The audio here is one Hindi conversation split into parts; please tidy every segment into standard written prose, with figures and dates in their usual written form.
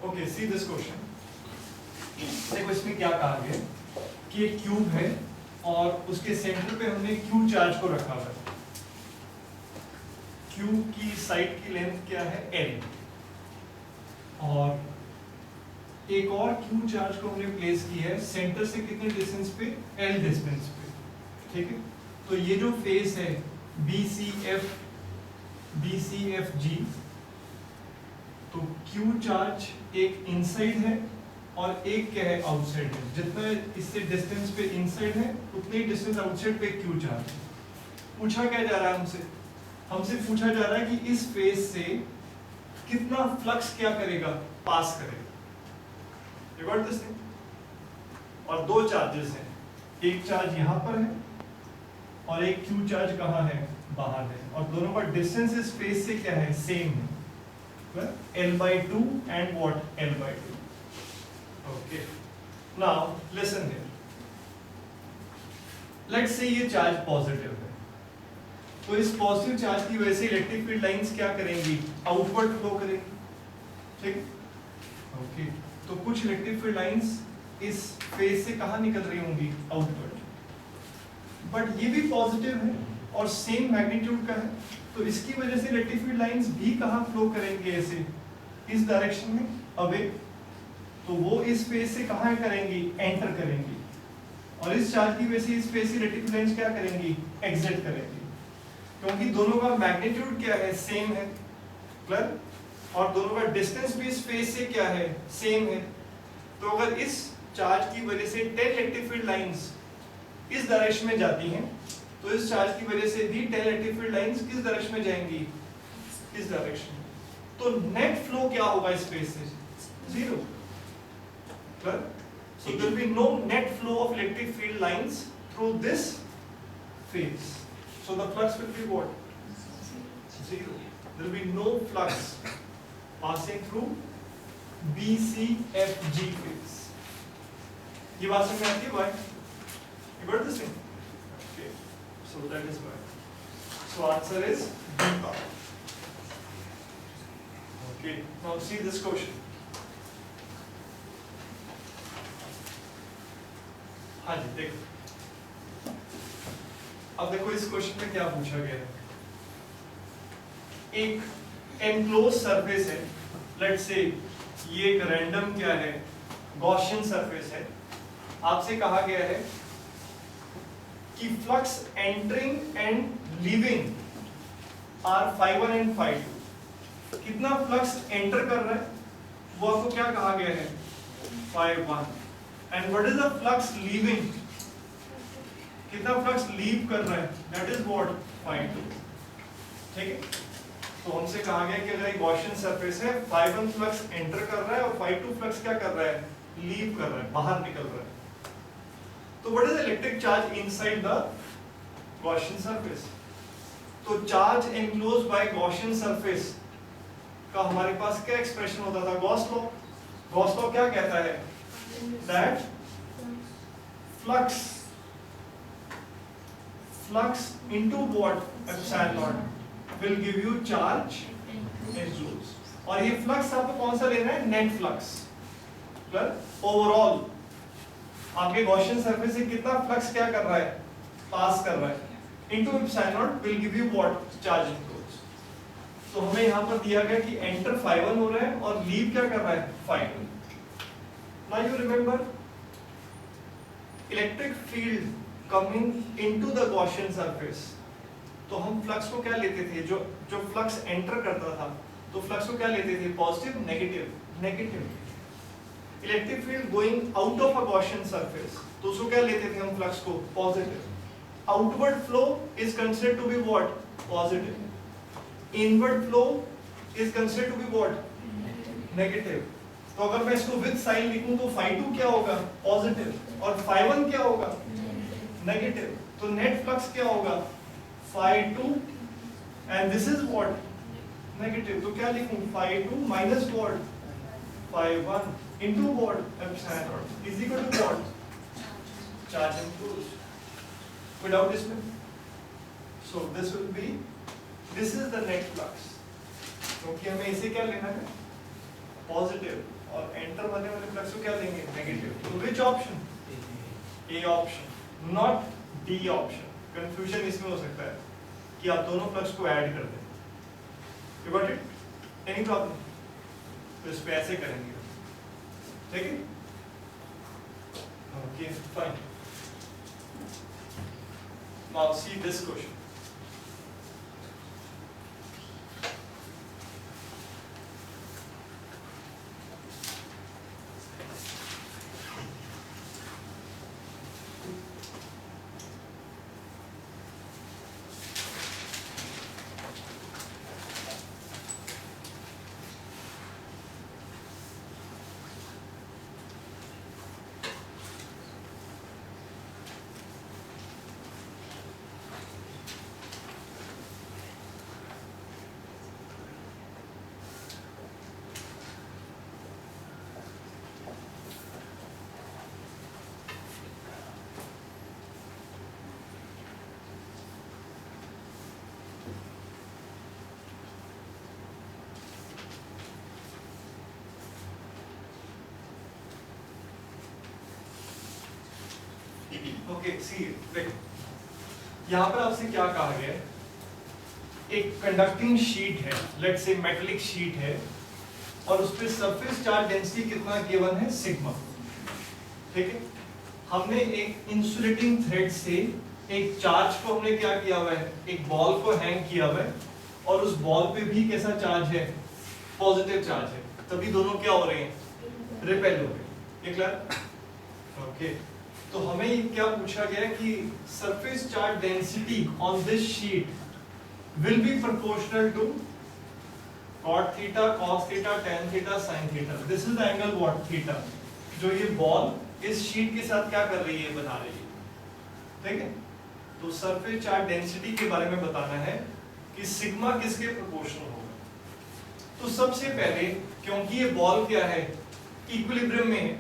Okay, C this question. देखो इसमें क्या कहा गया कि एक क्यूब है और उसके सेंटर पे हमने क्यू चार्ज को रखा हुआ है। क्यूब की साइड की लेंथ क्या है, एल, और एक और क्यू चार्ज को हमने प्लेस की है सेंटर से कितने डिस्टेंस पे, एल डिस्टेंस पे, ठीक है। तो ये जो फेस है बी सी एफ जी, तो क्यू चार्ज एक इनसाइड है और एक क्या है, आउटसाइड है। जितना इससे डिस्टेंस पे इनसाइड है उतने ही डिस्टेंस आउटसाइड पे क्यू चार्ज। पूछा क्या जा रहा है हमसे पूछा जा रहा है कि इस फेस से कितना फ्लक्स क्या करेगा, पास करेगा। You got this thing? और दो चार्जेस हैं, एक चार्ज यहाँ पर है और एक क्यू चार्ज कहाँ है, बाहर है, और दोनों का डिस्टेंस इस फेस से क्या है, सेम है, L/2 and what, L/2. Okay. Now listen here. Let's say ये चार्ज पॉजिटिव है, तो इस पॉजिटिव चार्ज की वजह से इलेक्ट्रिक फील्ड लाइंस क्या करेंगी, आउटवर्ड फ्लो करेंगी, ठीक है। ओके, तो कुछ इलेक्ट्रिक फील्ड लाइंस इस फेस से कहाँ निकल रही होंगी, आउटवर्ड, बट ये भी पॉजिटिव है और सेम मैग्नीट्यूड का है, तो इसकी वजह से इलेक्ट्रिक फील्ड लाइंस भी कहाँ फ्लो करेंगे, ऐसे इस डायरेक्शन में अवे, तो वो इस फेस से कहाँ करेंगी, एंटर करेंगी, और इस चार्ज की वजह से इस फेस से इलेक्ट्रिक फील्ड लाइंस क्या करेंगी, एग्जिट करेंगी, क्योंकि दोनों का मैग्नीट्यूड क्या है, सेम है, क्लियर, और दोनों का डिस्टेंस भी इस फेस से क्या है, सेम है। तो अगर इस चार्ज की वजह से 10 इलेक्ट्रिक फील्ड लाइंस इस डायरेक्शन में जाती हैं, तो इस चार्ज की वजह से भी 10 इलेक्ट्रिक फील्ड लाइंस किस डायरेक्शन में जाएंगी, इस डायरेक्शन में। तो नेट फ्लो क्या होगा इस फेस से, zero, clear. So there will be no net flow of electric field lines through this phase. So the flux will be what? Zero. There will be no flux passing through BCFG phase. ये बात समझ में आती है भाई? You got this thing? Okay. So that is why. So answer is B part. Okay. Now see this question. हाँ जी, देखो अब देखो इस क्वेश्चन में क्या पूछा गया है। एक एनक्लोज सरफेस है, लेट्स से ये एक रैंडम क्या है, गॉसियन सरफेस है। आपसे कहा गया है कि flux entering and leaving are φ1 and φ2। कितना फ्लक्स एंटर कर रहा है वो आपको क्या कहा गया है, φ1, and what is the flux leaving, कितना फ्लक्स लीव कर रहा है, that is what, φ2, ठीक है। तो हमसे कहा गया कि अगर एक गॉसियन सरफेस है, φ1 फ्लक्स एंटर कर रहा है और φ2 फ्लक्स क्या कर रहा है, लीव कर रहा है, बाहर निकल रहा है। तो what is the electric charge inside the Gaussian surface? तो charge enclosed by Gaussian surface का हमारे पास क्या एक्सप्रेशन होता था, गॉस लॉ। गॉस लॉ क्या कहता है, that flux into what, epsilon naught will give you charge enclosed, और ये फ्लक्स आपको कौन सा लेना है, नेट फ्लक्स, ओवरऑल आपके गॉसियन सरफेस से कितना फ्लक्स क्या कर रहा है, पास कर रहा है, into epsilon naught will give you what, charge enclosed। तो हमें यहाँ पर दिया गया कि एंटर φ1 हो रहा है और लीव क्या कर रहा है, φ2। Now you remember electric field coming into the Gaussian surface, तो हम फ्लक्स को क्या लेते थे, जो फ्लक्स एंटर करता था तो फ्लक्स को क्या लेते थे, positive, negative. Electric field going out of a Gaussian surface, तो उसको क्या लेते थे हम, फ्लक्स को, positive. Outward flow is considered to be what, positive. Inward flow is considered to be what, negative. तो अगर मैं इसको विद साइन लिखूं तो φ2 क्या होगा, पॉजिटिव, और φ1 क्या होगा, नेगेटिव। तो नेट फ्लक्स क्या होगा, φ2 and this is what, negative. तो क्या लिखूं, φ2 minus what, φ1 into what, epsilon not is equal to what, charge enclosed. कोई डाउट इसमें? So this will be, this is the net flux, क्योंकि हमें इसे क्या लेना है, पॉजिटिव, और एंटर होने वाले फ्लक्स को क्या लेंगे, नेगेटिव। तो which option, A option, not D option. Confusion इसमें हो सकता है कि आप दोनों फ्लक्स को ऐड कर दें। You got it, any problem? तो इस पे ऐसे करेंगे, ठीक है? Okay fine. Now see this question. Okay see देखो, यहाँ पर आपसे क्या कहा गया है, एक कंडक्टिंग शीट है, लेट्स से मेटेलिक शीट है, और उस पे सरफेस चार्ज डेंसिटी कितना गिवन है, सिग्मा, ठीक है? हमने एक इंसुलेटिंग थ्रेड से एक चार्ज को हमने क्या किया हुआ है, एक बॉल को हैंग किया हुआ है, और उस बॉल पे भी कैसा चार्ज है, पॉजिटिव चार्ज है, तभी दोनों क्या हो रहे हैं, रिपेल हो रहे हैं। ये क्लियर? ओके, तो हमें ये क्या पूछा गया कि surface charge density on this sheet will be proportional to cot theta, cos theta, tan theta, sin theta. This is the angle what, theta, जो ये बॉल इस शीट के साथ क्या कर रही है, बना रही है, ठीक है? तो सरफेस चार्ज डेंसिटी के बारे में बताना है कि सिग्मा किसके प्रोपोर्शनल होगा। तो सबसे पहले, क्योंकि ये बॉल क्या है, इक्विलिब्रियम में है,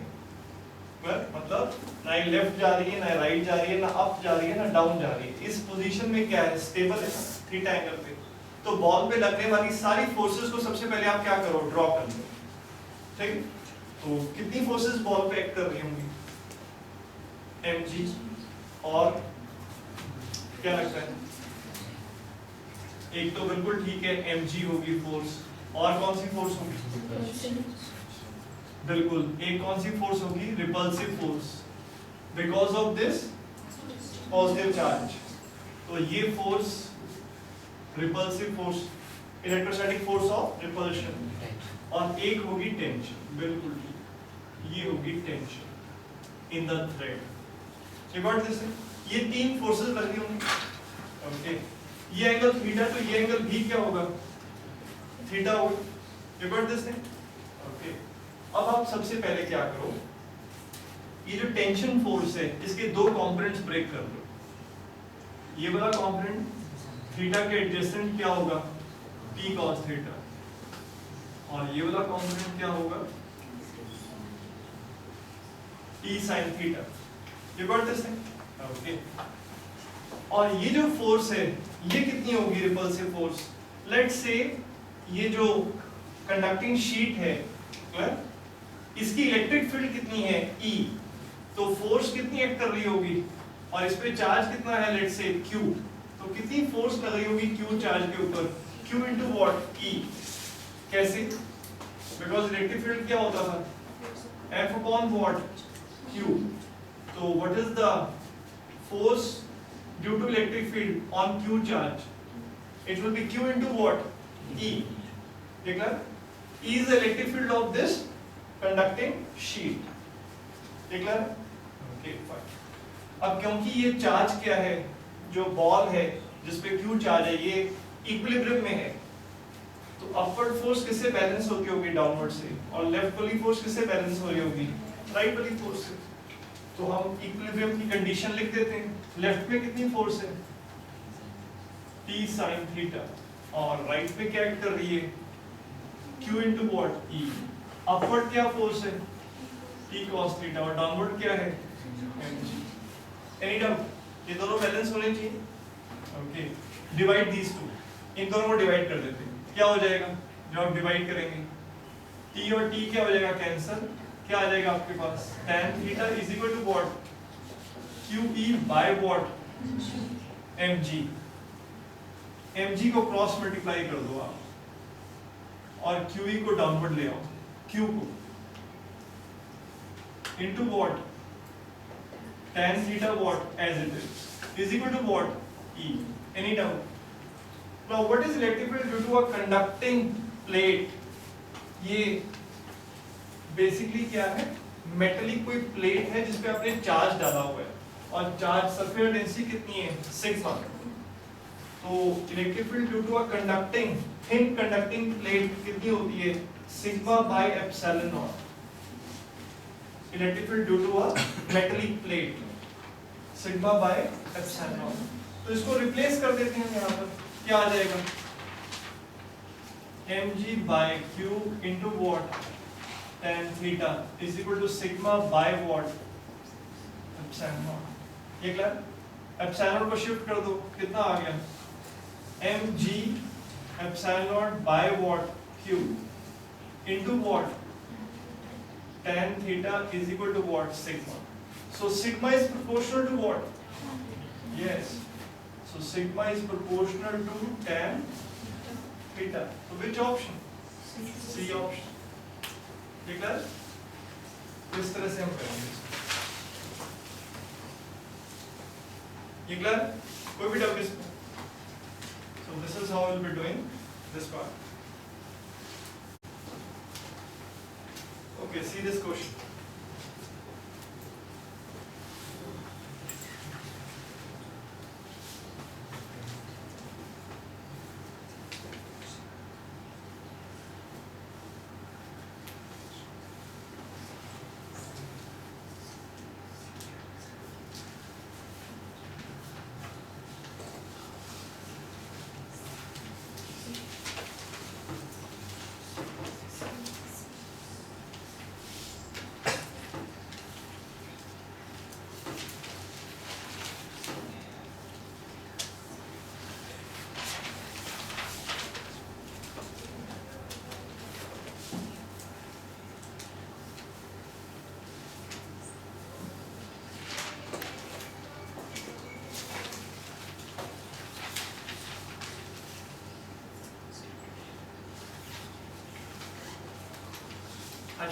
मतलब ना ये लेफ्ट जा रही है, ना राइट जा रही है, ना अप जा रही है, ना डाउन जा रही है, इस पोजीशन में क्या है, स्टेबल है थीटा एंगल पे। तो बॉल पे लगने वाली सारी फोर्सेस को सबसे पहले आप क्या करो, ड्रॉ कर लो, ठीक है? तो कितनी फोर्सेस बॉल पे एक्ट कर रही होंगी, mg, और क्या लगता है, एक तो बिल्कुल ठीक है, mg होगी फोर्स, और कौन सी फोर्स होगी, बिल्कुल, एक कौन सी फोर्स होगी, repulsive force, because of this positive charge. तो ये force repulsive force, electrostatic force of repulsion, और एक होगी टेंशन, बिल्कुल ठीक, ये होगी tension in the thread. You got this? ये तीन फोर्सेस लग रही होंगी, ओके? ये एंगल थीटा, तो ये एंगल भी क्या होगा, थीटा होगा। You got this? ओके, अब आप सबसे पहले क्या करो, ये जो टेंशन फोर्स है, इसके दो कंपोनेंट्स ब्रेक कर दो। ये वाला कंपोनेंट थीटा के एडजेसेंट क्या होगा, p cos थीटा, और ये वाला कंपोनेंट क्या होगा, p sin theta. You got this? Okay, और ये जो फोर्स है, ये कितनी होगी, रिपल्सिव फोर्स। लेट्स से ये जो कंडक्टिंग शीट है, इसकी इलेक्ट्रिक फील्ड कितनी है, E, तो फोर्स कितनी एक्ट कर रही होगी, और इस पे चार्ज कितना है, लेट्स से Q, तो कितनी फोर्स लग रही होगी Q चार्ज के ऊपर, Q इंटू वॉट, E। कैसे? बिकॉज इलेक्ट्रिक फील्ड क्या होता था, F अपॉन वॉट, Q। तो what is the force due to electric field on Q charge, it will be Q into what, E। ठीक है? E is the electric field of this conducting sheet। ठीक है? Okay, fine। अब क्योंकि ये चार्ज क्या है, जो बॉल है जिसपे Q चार्ज है, ये इक्विलिब्रियम में है, तो अपवर्ड फोर्स किससे बैलेंस होती होगी, डाउनवर्ड से, और लेफ्ट वाली फोर्स किससे बैलेंस हो रही होगी, राइट वाली फोर्स से। तो हम इक्विलिब्रियम की कंडीशन लिख देते हैं, लेफ्ट में कितनी फोर्स है, T sin थीटा, और राइट पे क्या कर रही है, Q into what, E। Upward क्या फोर्स है, T cos थीटा, और डाउनवर्ड क्या है, mg। Any doubt? ये दोनों बैलेंस होने चाहिए, ओके? डिवाइड दीज टू, इन दोनों को डिवाइड कर देते हैं, क्या हो जाएगा जब आप डिवाइड करेंगे, टी और टी क्या हो जाएगा कैंसल, क्या आ जाएगा आपके पास tan theta is equal to what QE by what mg। mg को क्रॉस मल्टीप्लाई कर दो आप और QE को डाउनवर्ड ले आओ, Q को into what tan theta what as it is equal to what E। Any doubt? Now what is electric field due to a conducting plate? ये बेसिकली क्या है, मेटलिक कोई प्लेट है जिसपे आपने चार्ज डाला हुआ है और चार्ज सरफेस डेंसिटी कितनी है सिग्मा। तो electric field due to a conducting thin conducting plate कितनी होती है sigma by epsilon naught. Electric field due to a metallic plate sigma by epsilon naught. तो इसको रिप्लेस कर देते हैं यहाँ पर, क्या आ जाएगा mg by q into what tan theta is equal to sigma by what epsilon naught। ये क्लियर, एप्सिलॉन को शिफ्ट कर दो कितना आ गया mg epsilon naught by what q into what tan theta is equal to what sigma। So sigma is proportional to what? Yes, so sigma is proportional to tan theta। So which option? C option। ठीक है, इस तरह से हम करेंगे। ये क्लियर, कोई भी डाउट इसमें? So this is how we'll be doing this part। Okay, see this question।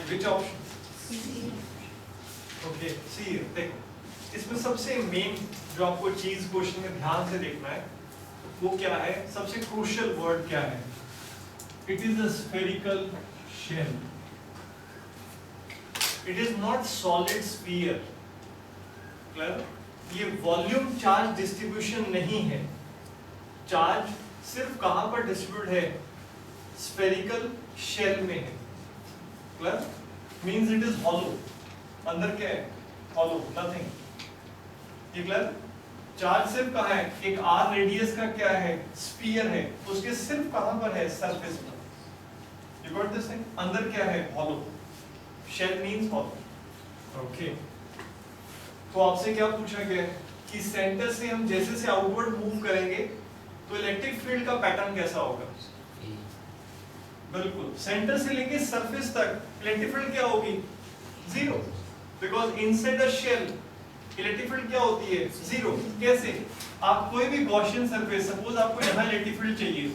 Which option? Okay, see देखो, इसमें सबसे मेन जो आपको चीज क्वेश्चन में ध्यान से देखना है वो क्या है, सबसे क्रूशियल वर्ड क्या है? It is a spherical shell। It is not solid sphere। Clear? ये वॉल्यूम चार्ज डिस्ट्रीब्यूशन नहीं है। चार्ज सिर्फ कहां पर डिस्ट्रीब्यूट है? स्फेरिकल शेल में है। Clear? Means it is hollow. अंदर क्या है? Hollow, nothing. ये क्लियर? चार्ज सिर्फ कहाँ है? एक आर रेडियस का क्या है? स्फीयर है। उसके सिर्फ कहां पर है? सरफेस पर। You got this thing? अंदर क्या है? Hollow. Shell means hollow. Okay, तो आपसे क्या पूछा गया है कि सेंटर से हम जैसे से आउटवर्ड मूव करेंगे तो इलेक्ट्रिक फील्ड का पैटर्न कैसा होगा? बिल्कुल, सेंटर से लेके सरफेस तक इलेक्ट्रिक फील्ड क्या होगी? Zero, because inside the shell electric field क्या होती है? जीरो। कैसे? आप कोई भी गॉसियन सरफेस, सपोज आपको यहाँ इलेक्ट्रिक फील्ड चाहिए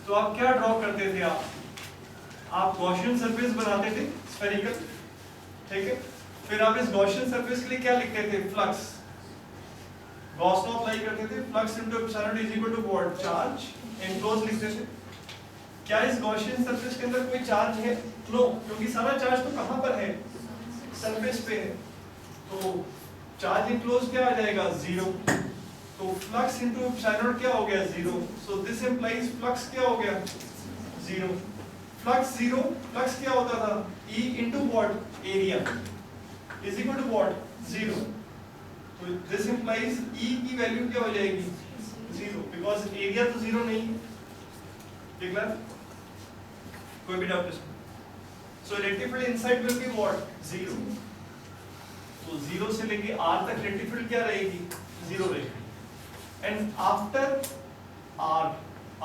तो आप क्या ड्रॉ करते थे? आप गॉसियन सरफेस बनाते थे स्फेरिकल, ठीक है? फिर आप इस गॉसियन सरफेस के लिए क्या लिखते थे? फ्लक्स। गॉस लॉ अप्लाई करते थे, flux into epsilon is equal to what? Charge enclose लिखते थे। क्या इस गॉसियन सरफेस के अंदर कोई चार्ज है? नो, क्योंकि सारा चार्ज तो कहां पर है? सरफेस पे है। तो चार्ज इनक्लोज क्या आ जाएगा? जीरो। तो फ्लक्स इनटू एप्सिलॉन क्या हो गया? Zero. So this implies flux क्या हो गया? जीरो। फ्लक्स जीरो, फ्लक्स क्या होता था? E into what? Area is equal to what? Zero. तो दिस इंप्लाइज E की वैल्यू क्या हो जाएगी? जीरो, बिकॉज एरिया तो जीरो नहीं है। ठीक है? कोई भी डाउट इसमें? So electric field inside will be what? Zero. तो जीरो से लेके r तक इलेक्ट्रिक फील्ड क्या रहेगी? जीरो रहेगी। एंड आफ्टर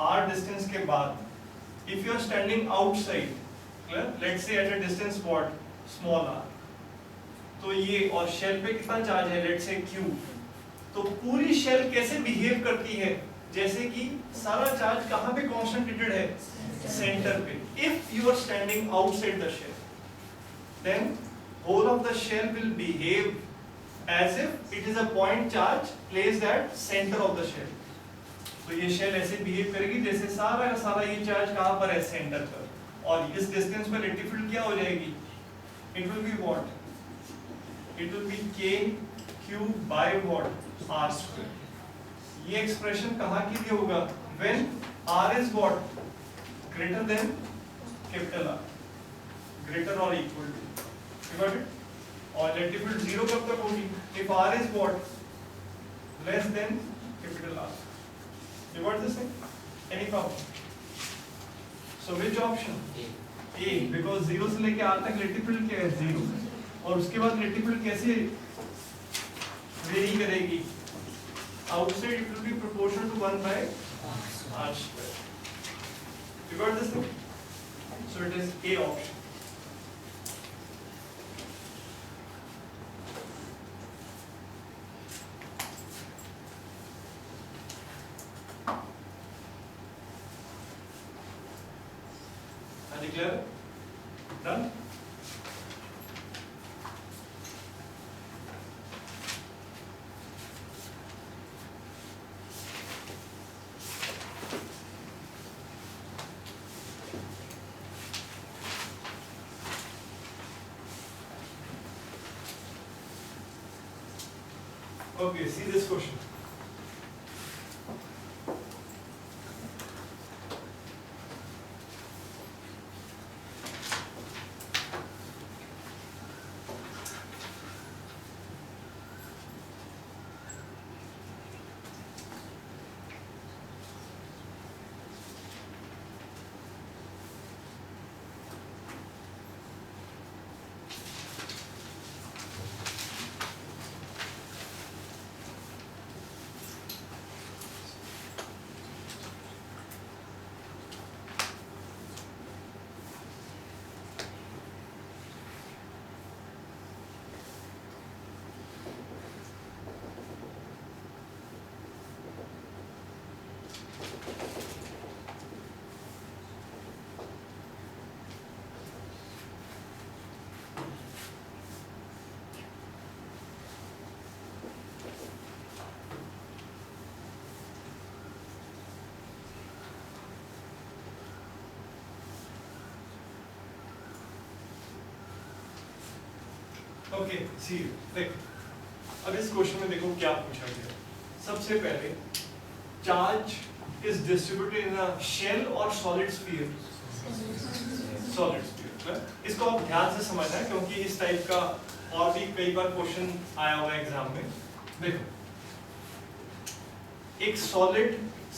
r डिस्टेंस के बाद if you are standing outside let's say at a distance what small r, तो ये और शेल पे कितना चार्ज है लेट्स से q, तो पूरी शेल कैसे बिहेव करती है, जैसे कि सारा चार्ज कहाँ पे कॉन्सेंट्रेटेड है, सेंटर पे. If you are standing outside the shell, then whole of the shell will behave as if it is a point charge placed at center of the shell. तो ये शेल ऐसे बिहेव करेगी जैसे सारा का सारा ये चार्ज कहाँ पर है, सेंटर पर, और इस डिस्टेंस पर इलेक्ट्रिक फील्ड क्या हो जाएगी, it will be what, it will B k q by what r square. ये एक्सप्रेशन कहाँ के लिए होगा, when r is what greater than capital R, greater or equal to, you got it? और इलेक्ट्रिक फील्ड जीरो कब तक होगी, if r is what less than capital R. You got this thing? Any problem? So which option? A, because 0 से लेके r तक इलेक्ट्रिक फील्ड क्या है, 0, और उसके बाद इलेक्ट्रिक फील्ड कैसे वेरी करेगी, outside it will be proportional to 1 by r square. You got this thing? So it is A option. Clear? Done? Okay, see this question. Okay see देख, अब इस क्वेश्चन में देखो क्या पूछा गया. सबसे पहले charge is distributed in a shell और सॉलिड स्फीयर. सॉलिड स्फीयर, इसको आप ध्यान से समझना है क्योंकि इस टाइप का और भी कई बार क्वेश्चन आया हुआ है एग्जाम में. देखो एक सॉलिड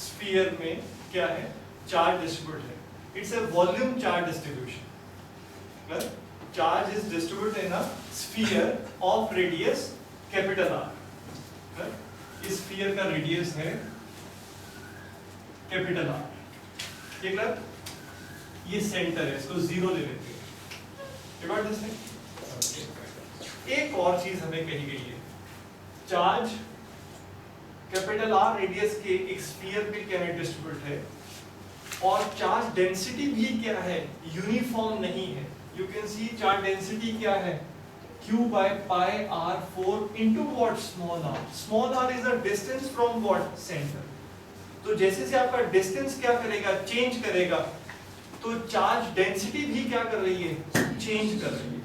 स्फीयर में क्या है, चार्ज डिस्ट्रीब्यूट है. It's a volume charge distribution. Charge is distributed in a sphere of radius capital R. इस sphere का radius है capital R. ठीक है? ये सेंटर है, इसको 0 ले लेते हैं. You got this thing? एक और चीज हमें कही गई है, चार्ज कैपिटल R रेडियस के एक स्फीयर पे क्या है, डिस्ट्रीब्यूट है, और चार्ज डेंसिटी भी क्या है, यूनिफॉर्म नहीं है. You can see charge density क्या है, Q by pi R4 into what, small r. Small r is the distance from what, center. तो जैसे से आपका डिस्टेंस क्या करेगा, चेंज करेगा, तो चार्ज डेंसिटी भी क्या कर रही है, चेंज कर रही है.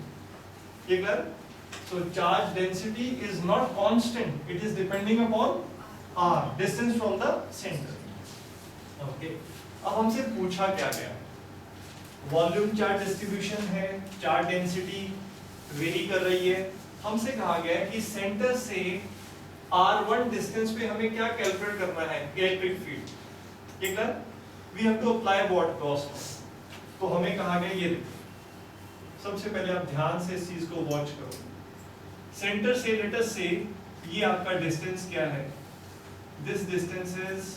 ये clear? So charge density is not constant, it is depending upon r, distance from the center. Okay. अब हमसे पूछा क्या गया, वॉल्यूम चार्ज डिस्ट्रीब्यूशन है, चार्ज डेंसिटी वेरी कर रही है. हमसे कहा गया है कि सेंटर से r1 डिस्टेंस पे हमें क्या कैलकुलेट करना है, इलेक्ट्रिक फील्ड. ठीक है, we have to apply what, Gauss law. तो हमें कहा गया ये देखो, सबसे पहले आप ध्यान से इस चीज को वॉच करो. सेंटर से लेट अस से ये आपका डिस्टेंस क्या है, दिस डिस्टेंस इज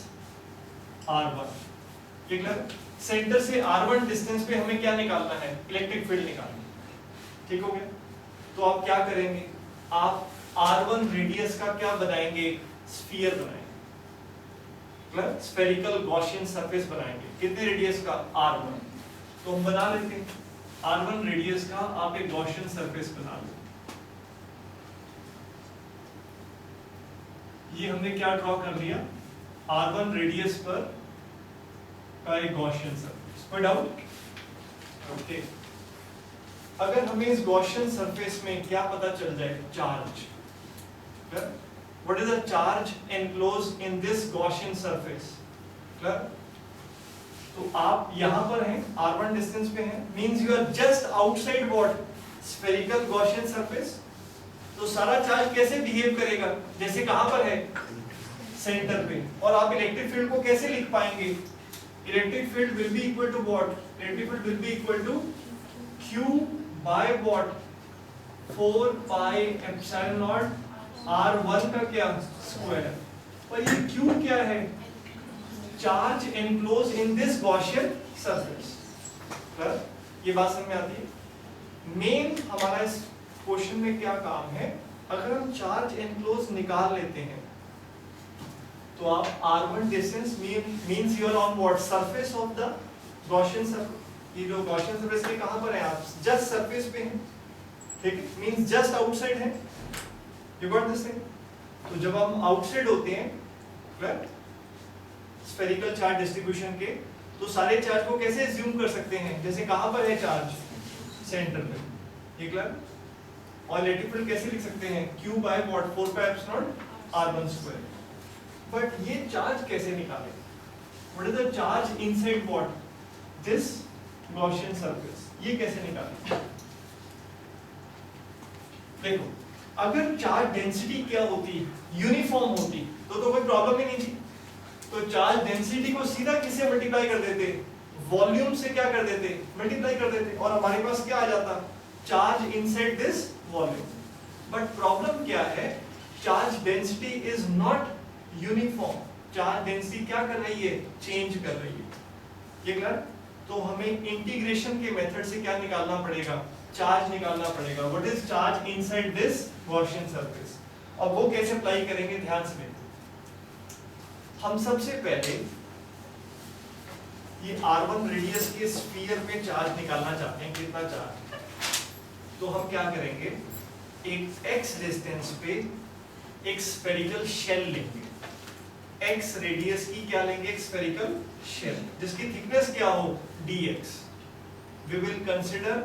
r1. ठीक है, सेंटर से r1 डिस्टेंस पे हमें क्या निकालना है, इलेक्ट्रिक फील्ड निकालना है। ठीक हो गया, तो आप क्या करेंगे, आप r1 रेडियस का क्या बनाएंगे, स्फीयर बनाएंगे, स्फेरिकल गॉसियन सरफेस बनाएंगे। कितने रेडियस का, r1, तो हम बना लेते हैं r1 रेडियस का आप एक गॉसियन सरफेस बना लो। ये हमने क्या ड्रॉ कर लिया, r1 रेडियस पर का एक गॉसियन सरफेस। कोई डाउट? ओके, अगर हमें इस गॉसियन सरफेस में क्या पता चल जाए, charge, what is the charge enclosed in this Gaussian surface, तो आप यहां पर हैं, r1 डिस्टेंस पे हैं, means you are just outside what, spherical Gaussian surface. तो सारा चार्ज कैसे बिहेव करेगा, जैसे कहां पर है, सेंटर पे। और आप इलेक्ट्रिक फील्ड को कैसे लिख पाएंगे, electric field will be equal to what, electric field will be equal to q by what, 4 pi epsilon naught r1 का क्या, स्क्वायर। और ये q क्या है, charge enclose in this Gaussian surface. ये बात समझ में आती है। मेन हमारा इस क्वेश्चन में क्या काम है, अगर हम चार्ज एनक्लोज निकाल लेते हैं तो आप r1 distance means you are on what, surface of the Gaussian surface. ये जो गॉसियन सरफेस के कहां पर है, आप जस्ट सरफेस पे हैं, ठीक है, मींस जस्ट आउटसाइड है। You got this thing? तो जब हम आउटसाइड होते हैं, राइट, स्फेरिकल चार्ज डिस्ट्रीब्यूशन के, तो सारे चार्ज को कैसे अज्यूम कर सकते हैं, जैसे कहां पर है चार्ज, सेंटर पे, ठीक है। और इलेक्ट्रिक फील्ड कैसे लिख सकते हैं, q by what, 4 pi epsilon r1 square. But ये चार्ज कैसे निकालें, what is the charge inside what, this Gaussian surface, ये कैसे निकालें। देखो, अगर चार्ज डेंसिटी क्या होती, यूनिफॉर्म होती, तो कोई प्रॉब्लम ही नहीं थी। तो चार्ज डेंसिटी को सीधा किससे मल्टीप्लाई कर देते, वॉल्यूम से क्या कर देते, मल्टीप्लाई कर देते, और हमारे पास क्या आ जाता, charge inside this volume. But problem क्या है, charge density is not uniform, charge density क्या कर रही है, चेंज कर रही है, ये क्लियर। तो हमें इंटीग्रेशन के मेथड से क्या निकालना पड़ेगा, चार्ज निकालना पड़ेगा। What is charge inside this Gaussian surface, और वो कैसे अप्लाई करेंगे, ध्यान से देखो। हम सबसे पहले ये r1 रेडियस के स्फीयर में चार्ज निकालना चाहते हैं, कितना चार्ज, तो हम क्या करेंगे, एक x डिस्टेंस पे एक स्फेरिकल शेल लेंगे, x रेडियस की क्या लेंगे, एक स्फेरिकल शेल जिसकी थिकनेस क्या हो, dx। We will consider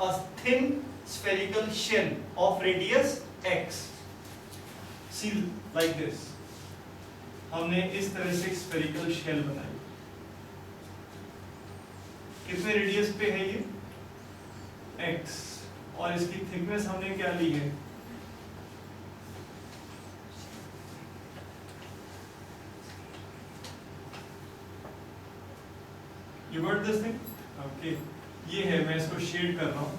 a thin spherical shell of radius x, see like this. हमने इस तरह से स्फेरिकल शेल बनाई, कितने रेडियस पे है ये, x, और इसकी थिकनेस हमने क्या ली है, you got this thing, okay. ये है, मैं इसको शेड कर रहा हूं,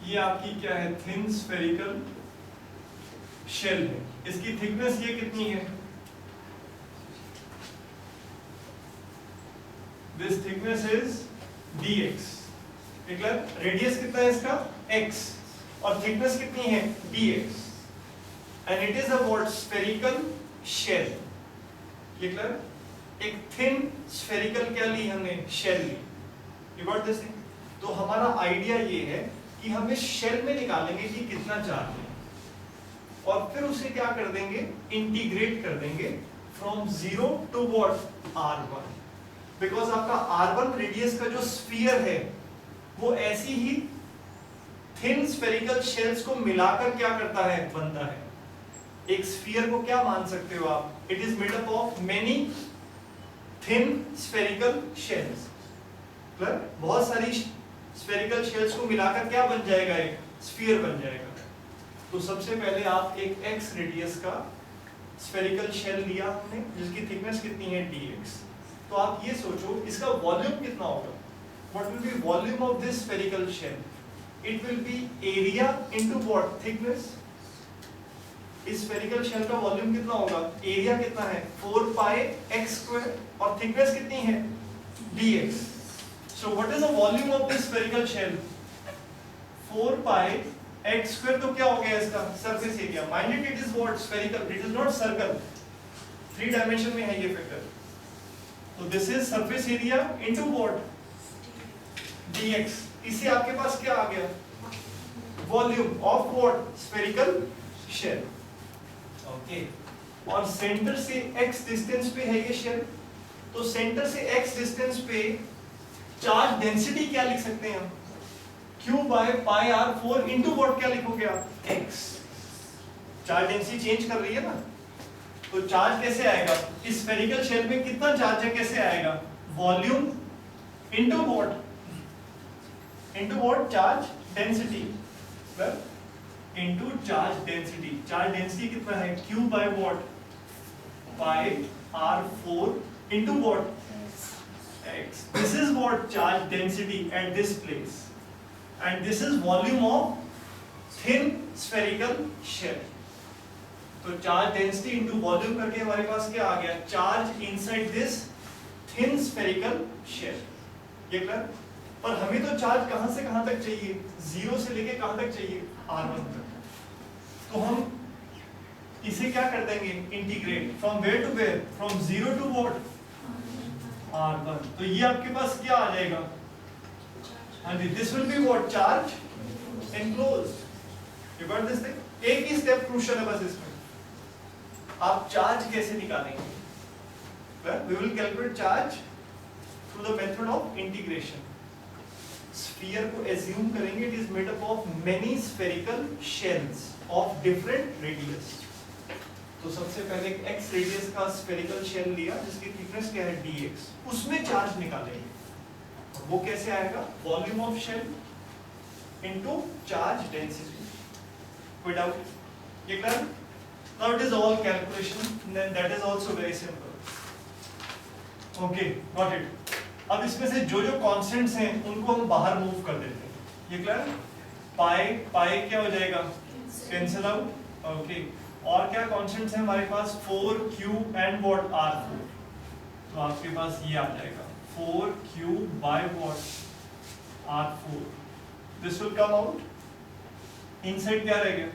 ये आपकी क्या है, थिन स्फेरिकल शेल है, इसकी थिकनेस ये कितनी है, दिस थिकनेस इज dx, ठीक है। रेडियस कितना है इसका, x, और थिकनेस कितनी है, dx, and it is a what, spherical shell, ठीक है। एक थिन स्फेरिकल क्या ली हमने, शेल ली, यू गॉट दिस थिंग। तो हमारा आइडिया ये है कि हम इस शेल में निकालेंगे कि कितना चार्ज है, और फिर उसे क्या कर देंगे, इंटीग्रेट कर देंगे from 0 to what, r1, because आपका r1 रेडियस का जो स्फीयर है वो ऐसी ही थिन स्फेरिकल शेल्स को मिलाकर क्या करता है, बनता है। एक स्फीयर को क्या मान सकते हो आप, it is made up of many thin spherical shells, बहुत सारी स्फेरिकल शेल्स को मिलाकर क्या बन जाएगा, एक स्फीयर बन जाएगा। तो सबसे पहले आप एक x रेडियस का स्फेरिकल शेल लिया हमने, जिसकी थिकनेस कितनी है, dx। तो आप ये सोचो इसका वॉल्यूम कितना होगा, what will be volume of this spherical shell, it will be area into what, thickness, इस स्फेरिकल शेल का वॉल्यूम कितना होगा, एरिया कितना है 4 पाई x स्क्वायर और थिकनेस कितनी है dx. So what is the volume of this spherical shell? 4 pi x square. तो क्या हो गया इसका surface area. Mind it is what spherical, it is not circle. 3 dimension में है ये फैक्टर. तो this is surface area into what dx. इससे आपके पास क्या आ गया, volume of what spherical shell. Okay. और सेंटर से x डिस्टेंस पे है ये शेल. तो सेंटर से x डिस्टेंस पे चार्ज डेंसिटी क्या लिख सकते हैं हम, q by pi r4 into what क्या लिखोगे आप, x. चार्ज डेंसिटी चेंज कर रही है ना, तो चार्ज कैसे आएगा, इस स्फेरिकल शेल में कितना चार्ज है कैसे आएगा, volume into what charge density into charge density. Charge density कितना है, q by what pi r4 into what x. This is what charge density at this place, and this is volume of thin spherical shell. तो charge density into volume करके हमारे पास क्या आ गया, charge inside this thin spherical shell. ये क्लियर. पर हमें तो चार्ज कहां से कहां तक चाहिए, 0 से लेके कहां तक चाहिए, r1 तक. तो हम इसे क्या कर देंगे, integrate from where to where, from 0 to what r1. तो ये आपके पास क्या आ जाएगा, हाँ जी, this will be what charge enclosed. You got this thing. एक ही स्टेप क्रूशियल है बस इसमें. आप चार्ज कैसे निकालेंगे, we will calculate charge through the method of integration. Sphere को एज्यूम करेंगे it is made up of many spherical shells of different radius. तो सबसे पहले एक x रेडियस का स्फेरिकल शेल लिया जिसकी थिकनेस क्या है dx. उसमें चार्ज निकालेंगे. वो कैसे आएगा, volume of shell into charge density. कोई डाउट, ये clear. Now it is all calculation, then that is also very simple. Okay, got it. अब इसमें से जो जो कांस्टेंट्स हैं उनको हम बाहर मूव कर देते हैं. ये क्लियर. पाई क्या हो जाएगा, कैंसिल आउट. ओके. और क्या कांस्टेंट्स हैं हमारे पास, 4q एंड व्हाट r4. तो आपके पास ये आ जाएगा 4q by what r4. This will come out. Inside क्या रहेगा,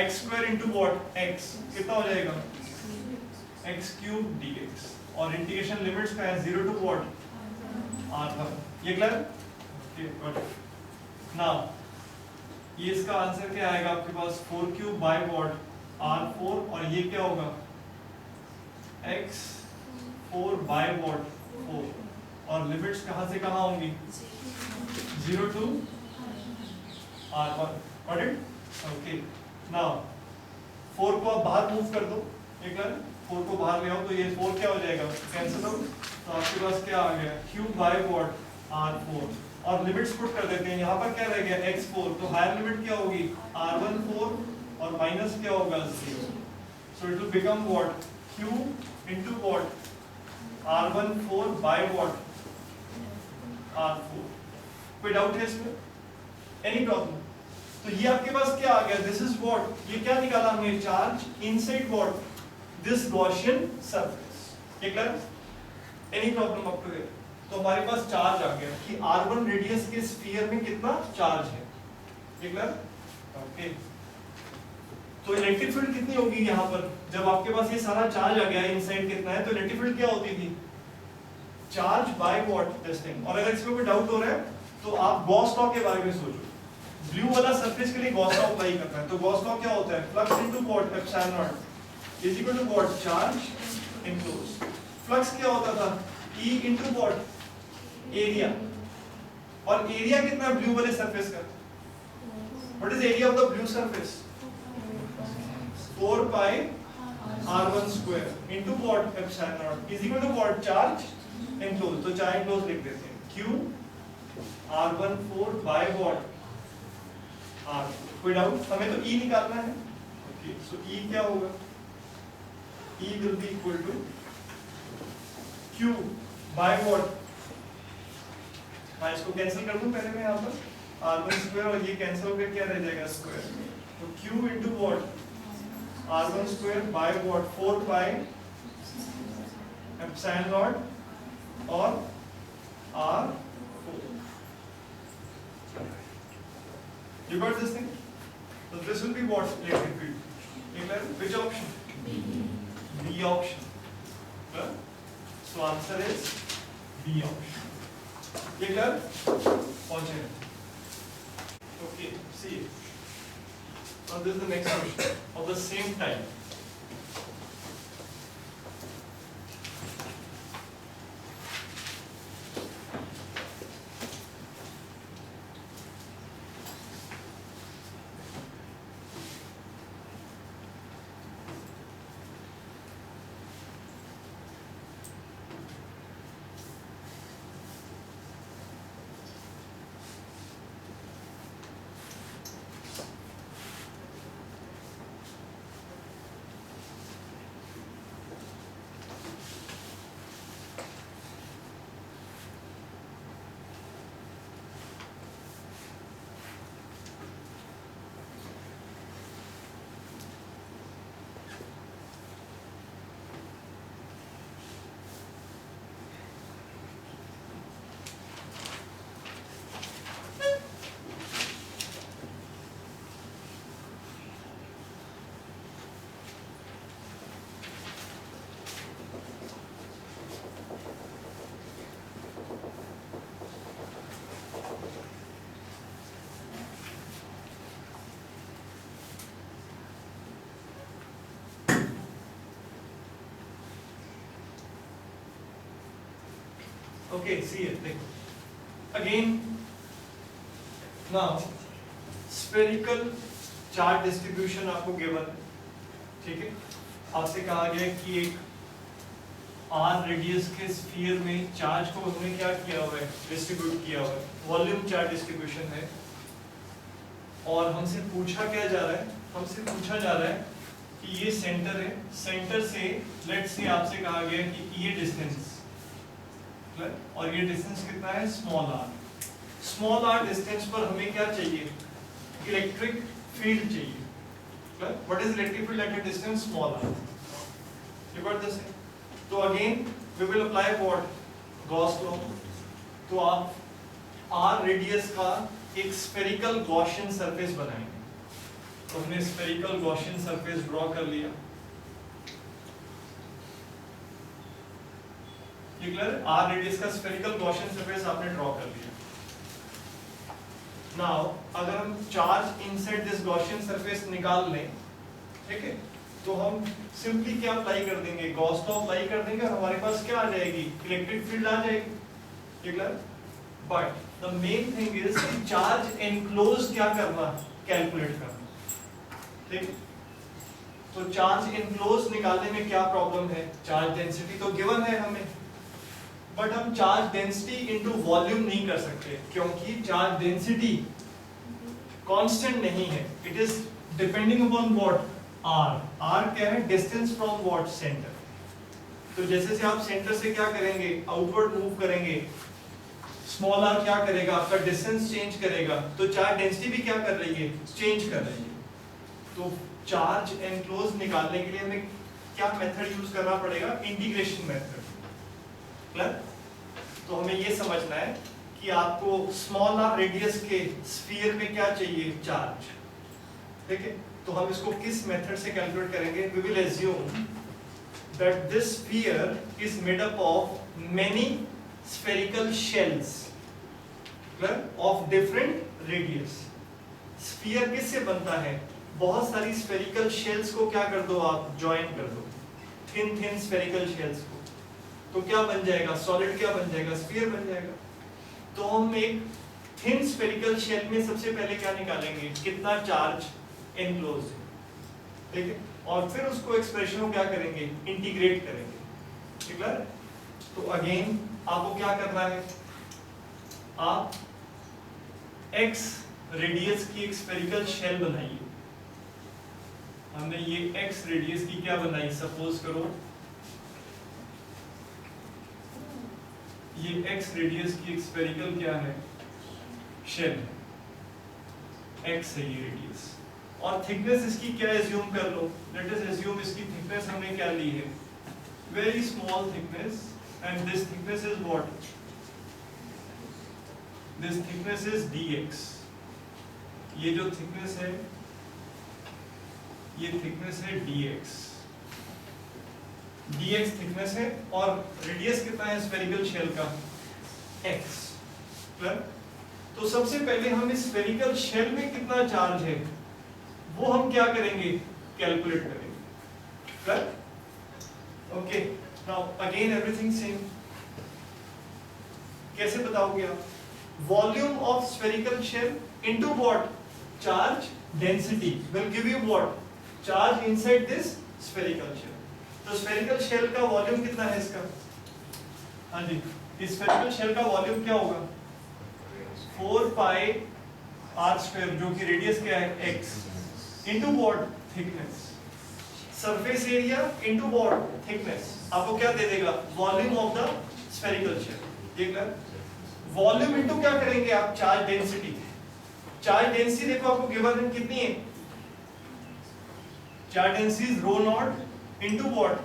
x square into what x. कितना हो जाएगा, x क्यूब dx. और इंटीग्रेशन लिमिट्स का है 0 टू व्हाट r1. ये clear. Okay, got it. Now ये इसका आंसर क्या आएगा आपके पास, 4q बाय व्हाट r4. और ये क्या होगा, x 4 बाय व्हाट 4. और लिमिट्स कहां से कहां होंगी, 0 to r1. Got it. Okay. Now 4 को आप बाहर मूव कर दो. ये क्लियर. 4 को बाहर ले आओ तो ये 4 क्या हो जाएगा, कैंसिल आउट. तो आपके पास क्या आ गया, q बाय व्हाट r4. और लिमिट्स पुट कर देते हैं. यहाँ पर क्या रह गया, x4. तो हायर लिमिट क्या होगी, r1 4 और माइनस क्या होगा 0. So it will become what q into what r1 4 by what r4. कोई डाउट है इसमें, एनी प्रॉब्लम. तो ये आपके पास क्या आ गया, दिस इज व्हाट, ये क्या निकाला हमने, charge inside what this Gaussian surface. ये clear. Any problem up to here. तो हमारे पास चार्ज आ गया कि r1 रेडियस के स्फीयर में कितना चार्ज है. ये क्लियर. ओके. तो इलेक्ट्रिक फील्ड कितनी होगी यहाँ पर, जब आपके पास ये सारा चार्ज आ गया इनसाइड कितना है, तो इलेक्ट्रिक फील्ड क्या होती थी, charge by what this thing. और अगर इसमें कोई डाउट हो रहा है तो आप गॉस लॉ के बारे में सोचो. ब्लू वाला सरफेस के लिए गॉस लॉ अप्लाई करना है. तो गॉस लॉ क्या होता है, flux into what epsilon not is equal to what charge enclosed. Flux क्या होता था, E इनटू व्हाट एरिया. और एरिया कितना है ब्लू वाले सरफेस का, what is area of the blue surface, 4 pi r1 square into what epsilon not is equal to what charge enclose. तो चार्ज एनक्लोज लिख देते हैं, q r1 4 by what r. कोई डाउट, हमें तो E निकालना है. ओके. सो E क्या होगा, E will be equal to q by what. मैं इसको कैंसिल कर दूं पहले मैं यहाँ पर r1 स्क्वायर और ये कैंसिल होकर क्या रह जाएगा, स्क्वायर. तो q into what R1 square by what? 4 pi epsilon naught or R4. You got this thing? So this will be what electric field? Which option? B option. Clear? So answer is B option. ये clear? पहुंचे? Okay, see. Now this is the next question of the same type. Okay, see it. Again, now spherical charge distribution आपको given है, ठीक है? आपसे कहा गया है कि एक r रेडियस के स्फीयर में चार्ज को हमने क्या किया हुआ है? डिस्ट्रीब्यूट किया हुआ है. वॉल्यूम चार्ज डिस्ट्रीब्यूशन है. और हमसे पूछा क्या जा रहा है? हमसे पूछा जा रहा है कि ये सेंटर है. सेंटर से लेट्स से आपसे कहा गया है कि ये डिस्टेंस और ये डिस्टेंस कितना है? Small r. Small r distance पर हमें क्या चाहिए? इलेक्ट्रिक फील्ड चाहिए. What is electric field at a distance small r? You got this? तो again we will apply what? Gauss law. तो आप आर रेडियस का एक स्फेरिकल गॉसियन सरफेस बनाएंगे. तो हमने स्फेरिकल गॉसियन सरफेस ड्रॉ कर लिया. ये क्लियर? आर रेडियस का स्फेरिकल गॉसियन सरफेस आपने ड्रॉ कर लिया. नाउ अगर हम charge inside this Gaussian surface निकाल लें, ठीक है, तो हम सिंपली क्या अप्लाई कर देंगे? गॉस लॉ अप्लाई कर देंगे और हमारे पास क्या आ जाएगी? इलेक्ट्रिक फील्ड आ जाएगी. ये clear? But the main thing is कि चार्ज एनक्लोज क्या करना? कैलकुलेट करना. ठीक. तो चार्ज एनक्लोज निकालने में क्या प्रॉब्लम है? चार्ज डेंसिटी तो गिवन है हमें, बट हम चार्ज डेंसिटी इनटू वॉल्यूम नहीं कर सकते क्योंकि चार्ज डेंसिटी कांस्टेंट नहीं है. It is depending upon what? R. R क्या है? Distance from what? सेंटर. तो जैसे से आप सेंटर से क्या करेंगे? आउटवर्ड मूव करेंगे. स्मॉल आर क्या करेगा? आपका डिस्टेंस चेंज करेगा. तो चार्ज डेंसिटी भी क्या कर रही है? चेंज कर रही है. तो चार्ज एनक्लोज निकालने के लिए हमें क्या मेथड यूज करना पड़ेगा? Integration method. क्लियर? तो हमें ये समझना है कि आपको स्मॉल आर रेडियस के स्फीयर में क्या चाहिए? चार्ज. ठीक है, तो हम इसको किस मेथड से कैलकुलेट करेंगे? We will assume that this sphere is made up of many spherical shells of different radius. Sphere किससे बनता है? बहुत सारी स्फेरिकल शेल्स को क्या कर दो आप? ज्वाइन कर दो. थिन थिन स्फेरिकल शेल्स को. तो क्या बन जाएगा? सॉलिड क्या बन जाएगा? स्फीयर बन जाएगा. तो हम एक थिन स्फेरिकल शेल में सबसे पहले क्या निकालेंगे? कितना चार्ज एनक्लोज है. ठीक है, और फिर उसको एक्सप्रेशन को क्या करेंगे? इंटीग्रेट करेंगे. ठीक है? तो अगेन आपको क्या करना है? आप एक्स रेडियस की एक स्फेरिकल शेल बनाइए. हमने ये एक्स रेडियस की क्या बनाई? सपोज करो ये x रेडियस की एक स्फेरिकल क्या है? शेल. x है ये रेडियस. और थिकनेस इसकी क्या एज्यूम कर लो, लेट अस एज्यूम इसकी थिकनेस हमने क्या ली है, very small thickness, and this thickness is what, this thickness is dx। ये जो थिकनेस है ये थिकनेस है dx, dx थिकनेस है और रेडियस कितना है स्फेरिकल शेल का, x। क्लियर? तो सबसे पहले हम इस स्फेरिकल शेल में कितना चार्ज है वो हम क्या करेंगे, कैलकुलेट करेंगे। Clear? Okay, now again everything same. कैसे बताओगे आप, volume of spherical shell into what, charge density will give you what, charge inside this spherical shell. तो स्फेरिकल शेल का वॉल्यूम कितना है इसका, हाँ जी, इस स्फेरिकल शेल का वॉल्यूम क्या होगा, 4 पाई आर स्क्वायर, जो कि रेडियस क्या है x, into what, thickness. Surface area into what, thickness, आपको क्या दे देगा, volume of the spherical shell. ठीक है, वॉल्यूम इनटू क्या करेंगे आप, चार्ज डेंसिटी। चार्ज डेंसिटी देखो आपको गिवन है कितनी है, charge density is rho naught into what,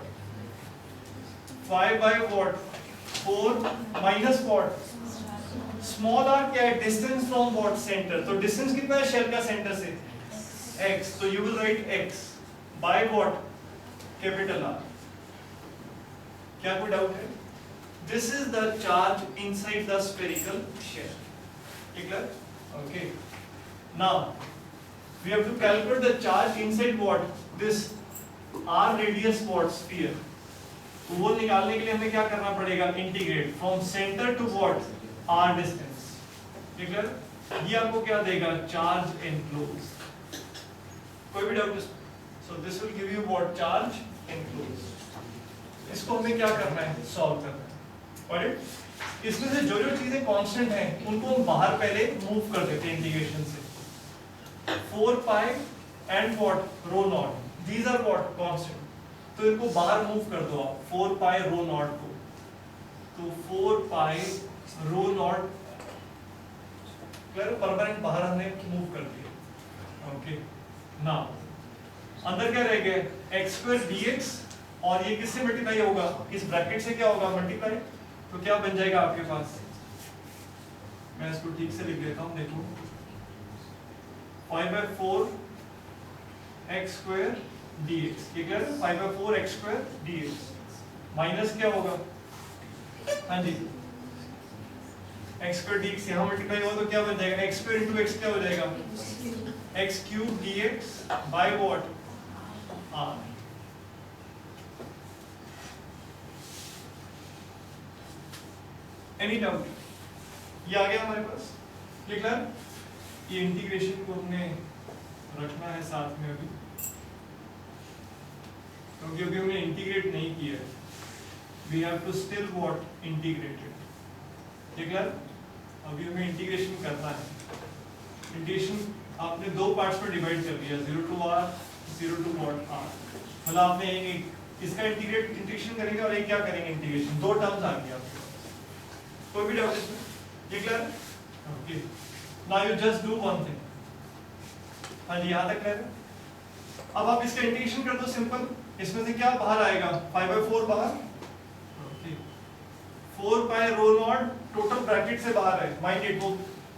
5 by what, 4 minus what, small R क्या है, डिस्टेंस फ्रॉम व्हाट, सेंटर। तो डिस्टेंस कितना है शेल का सेंटर से, x, तो you will write x by what, capital R। क्या कोई डाउट है? This is the charge inside the spherical shell. Clear? Okay. Now we have to calculate the charge inside what? This R radius what sphere. तो वो निकालने के लिए हमें क्या करना पड़ेगा, integrate from centre to what, R distance. Clear? ये आपको क्या देगा, चार्ज एनक्लोज। कोई भी doubt? So this will give you what, charge enclose. इसको हमें क्या करना है, सॉल्व करना है। और इसमें से जो जो चीजें कांस्टेंट हैं उनको हम बाहर पहले मूव कर देते हैं इंटीग्रेशन से। 4 pi and what, rho not, these are what, constant. तो इनको बाहर मूव कर दो आप, 4 पाई रो नॉट को, तो 4 pi rho not, clear, permanent बाहर हमने मूव कर दिया। ओके, नाउ अंदर क्या रह गया, x स्क्वायर dx, और ये किससे मल्टीप्लाई होगा, इस ब्रैकेट से क्या होगा, मल्टीप्लाई। तो क्या बन जाएगा आपके पास, मैं इसको ठीक से लिख देता हूं, देखो 5 बाय 4 x स्क्वायर dx, ये क्या है, 5 bye 4 x square dx, minus क्या होगा, हाँ जी, x स्क्वायर dx यहाँ मल्टीप्लाई होगा तो क्या बन जाएगा, x स्क्वायर इंटू x क्या हो जाएगा, x cube dx bye what, r। Any doubt? ये आ गया हमारे पास, क्लियर? ये इंटीग्रेशन को हमने रखना है साथ में अभी, क्योंकि अभी हमने इंटीग्रेट नहीं किया है, we have to still what, integrated. Clear? अभी हमें इंटीग्रेशन करना है। इंटीग्रेशन आपने दो पार्ट्स में डिवाइड कर दिया, 0 to r, 0 to what, r। मतलब आपने एक इसका इंटीग्रेशन करेंगे और एक क्या करेंगे, इंटीग्रेशन। दो टर्म्स आ गया आपके। कोई भी डाउट इसमें? ये clear? Okay, now you just do one thing. हाँ जी, यहाँ तक क्लियर है? अब आप इसका इंटीग्रेशन कर दो सिंपल। इसमें से क्या बाहर आएगा, 5 बाय 4 बाहर, okay, 4 pi rho naught total bracket से बाहर है, माइंड इट, वो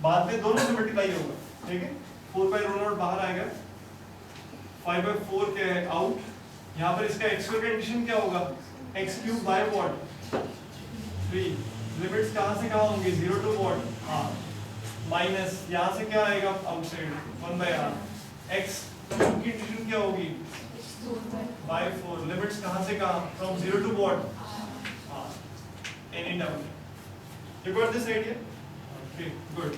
बाद में दोनों से मल्टीप्लाई होगा, ठीक है। 4 पाई रो नॉट बाहर आएगा, 5 बाय 4 क्या है, आउट। यहाँ पर इसका x स्क्वायर कंडीशन क्या होगा, x cube by what, 3। Limits कहाँ से कहाँ होंगी, 0 टू व्हाट, r, माइनस यहाँ से क्या आएगा, outside, 1 by r। x cube की कंडीशन क्या होगी, बाय 4। लिमिट्स कहाँ से कहाँ, from 0 to what, r। Any doubt? You got this idea? Okay, good.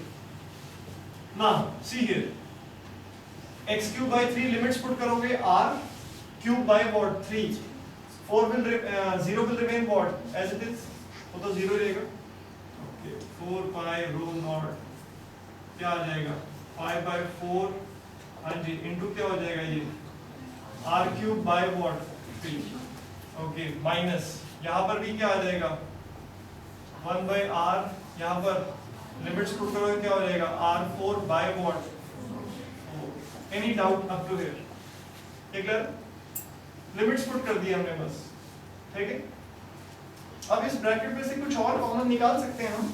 Now, see here. X cube by 3 limits put करोगे, r cube by what, 3. 0 will remain what, as it is. वो तो 0 रहेगा. Okay, 4 pi rho naught क्या आ जाएगा, 5 by 4, हाँ जी, into क्या हो जाएगा ये, r cube by what, 3. Okay, minus यहाँ पर भी क्या आ जाएगा, 1 by r, यहाँ पर लिमिट्स पुट करोगे क्या हो जाएगा, r4 by what, 4, any doubt up to here? Clear? Limits put कर दिए हमने बस, ठीक है। अब इस ब्रैकेट में से कुछ और कॉमन निकाल सकते हैं हम।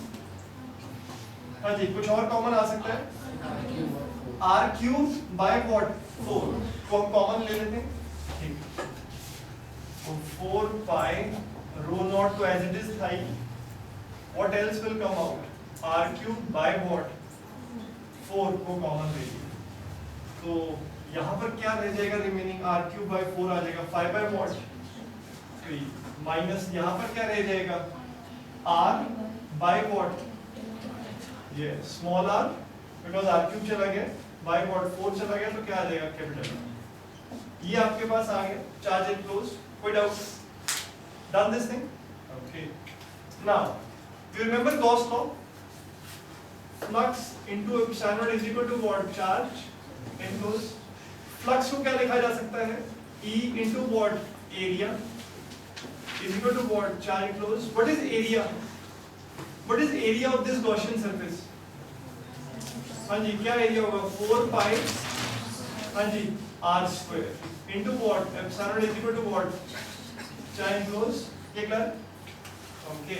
हाँ जी, कुछ और कॉमन आ सकता है। Are cube by what? 4 को हम कॉमन ले लेते हैं, ठीक। तो 4 पाई रो नॉट तो एज इट इज था ही, what else will come out? R cube by what? 4 को कॉमन ले लिया, तो यहाँ पर क्या रह जाएगा रिमेनिंग? आर क्यूब बाय 4 आ जाएगा, 5 बाय व्हाट? 3 माइनस यहाँ पर क्या रह जाएगा? R by what? ये small r, because r cube चला गया, बाय व्हाट? 4 चला गया, तो क्या आ जाएगा? Capital R. ये आपके पास आ गया, चार्ज एनक्लोज। कोई doubt? Done this thing? Okay. Now you remember Gauss law? Flux into epsilon not is equal to what? Charge enclose. Flux को क्या लिखा जा सकता है? E into what? Area is equal to what? Charge enclose. What is area? What is area of this Gaussian surface? हाँ जी, क्या एरिया होगा? 4 पाई, हाँ जी, are square into what? Epsilon not is equal to what? Charge enclose. ये क्लियर? ओके।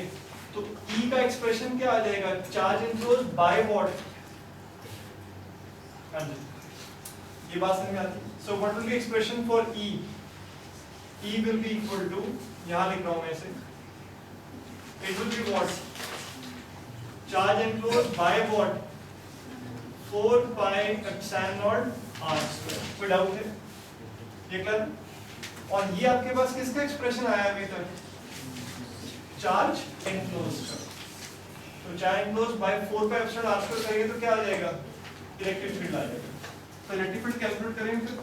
तो E का एक्सप्रेशन क्या आ जाएगा? Charge enclose by what? हाँ जी, ये बात समझ में आती है? So what will be expression for E? E will be equal to, यहाँ लिख रहा हूँ मैं इसे, it will be what? Charge enclosed by what? 4 pi epsilon naught r square। कोई डाउट है? ये क्लियर? और ये आपके पास किसका एक्सप्रेशन आया अभी तक? चार्ज enclosed का। तो charge enclosed by 4 pi epsilon r square करेंगे तो क्या आ जाएगा? इलेक्ट्रिक फील्ड आ जाएगा। तो इलेक्ट्रिक फील्ड कैलकुलेट करेंगे फिर।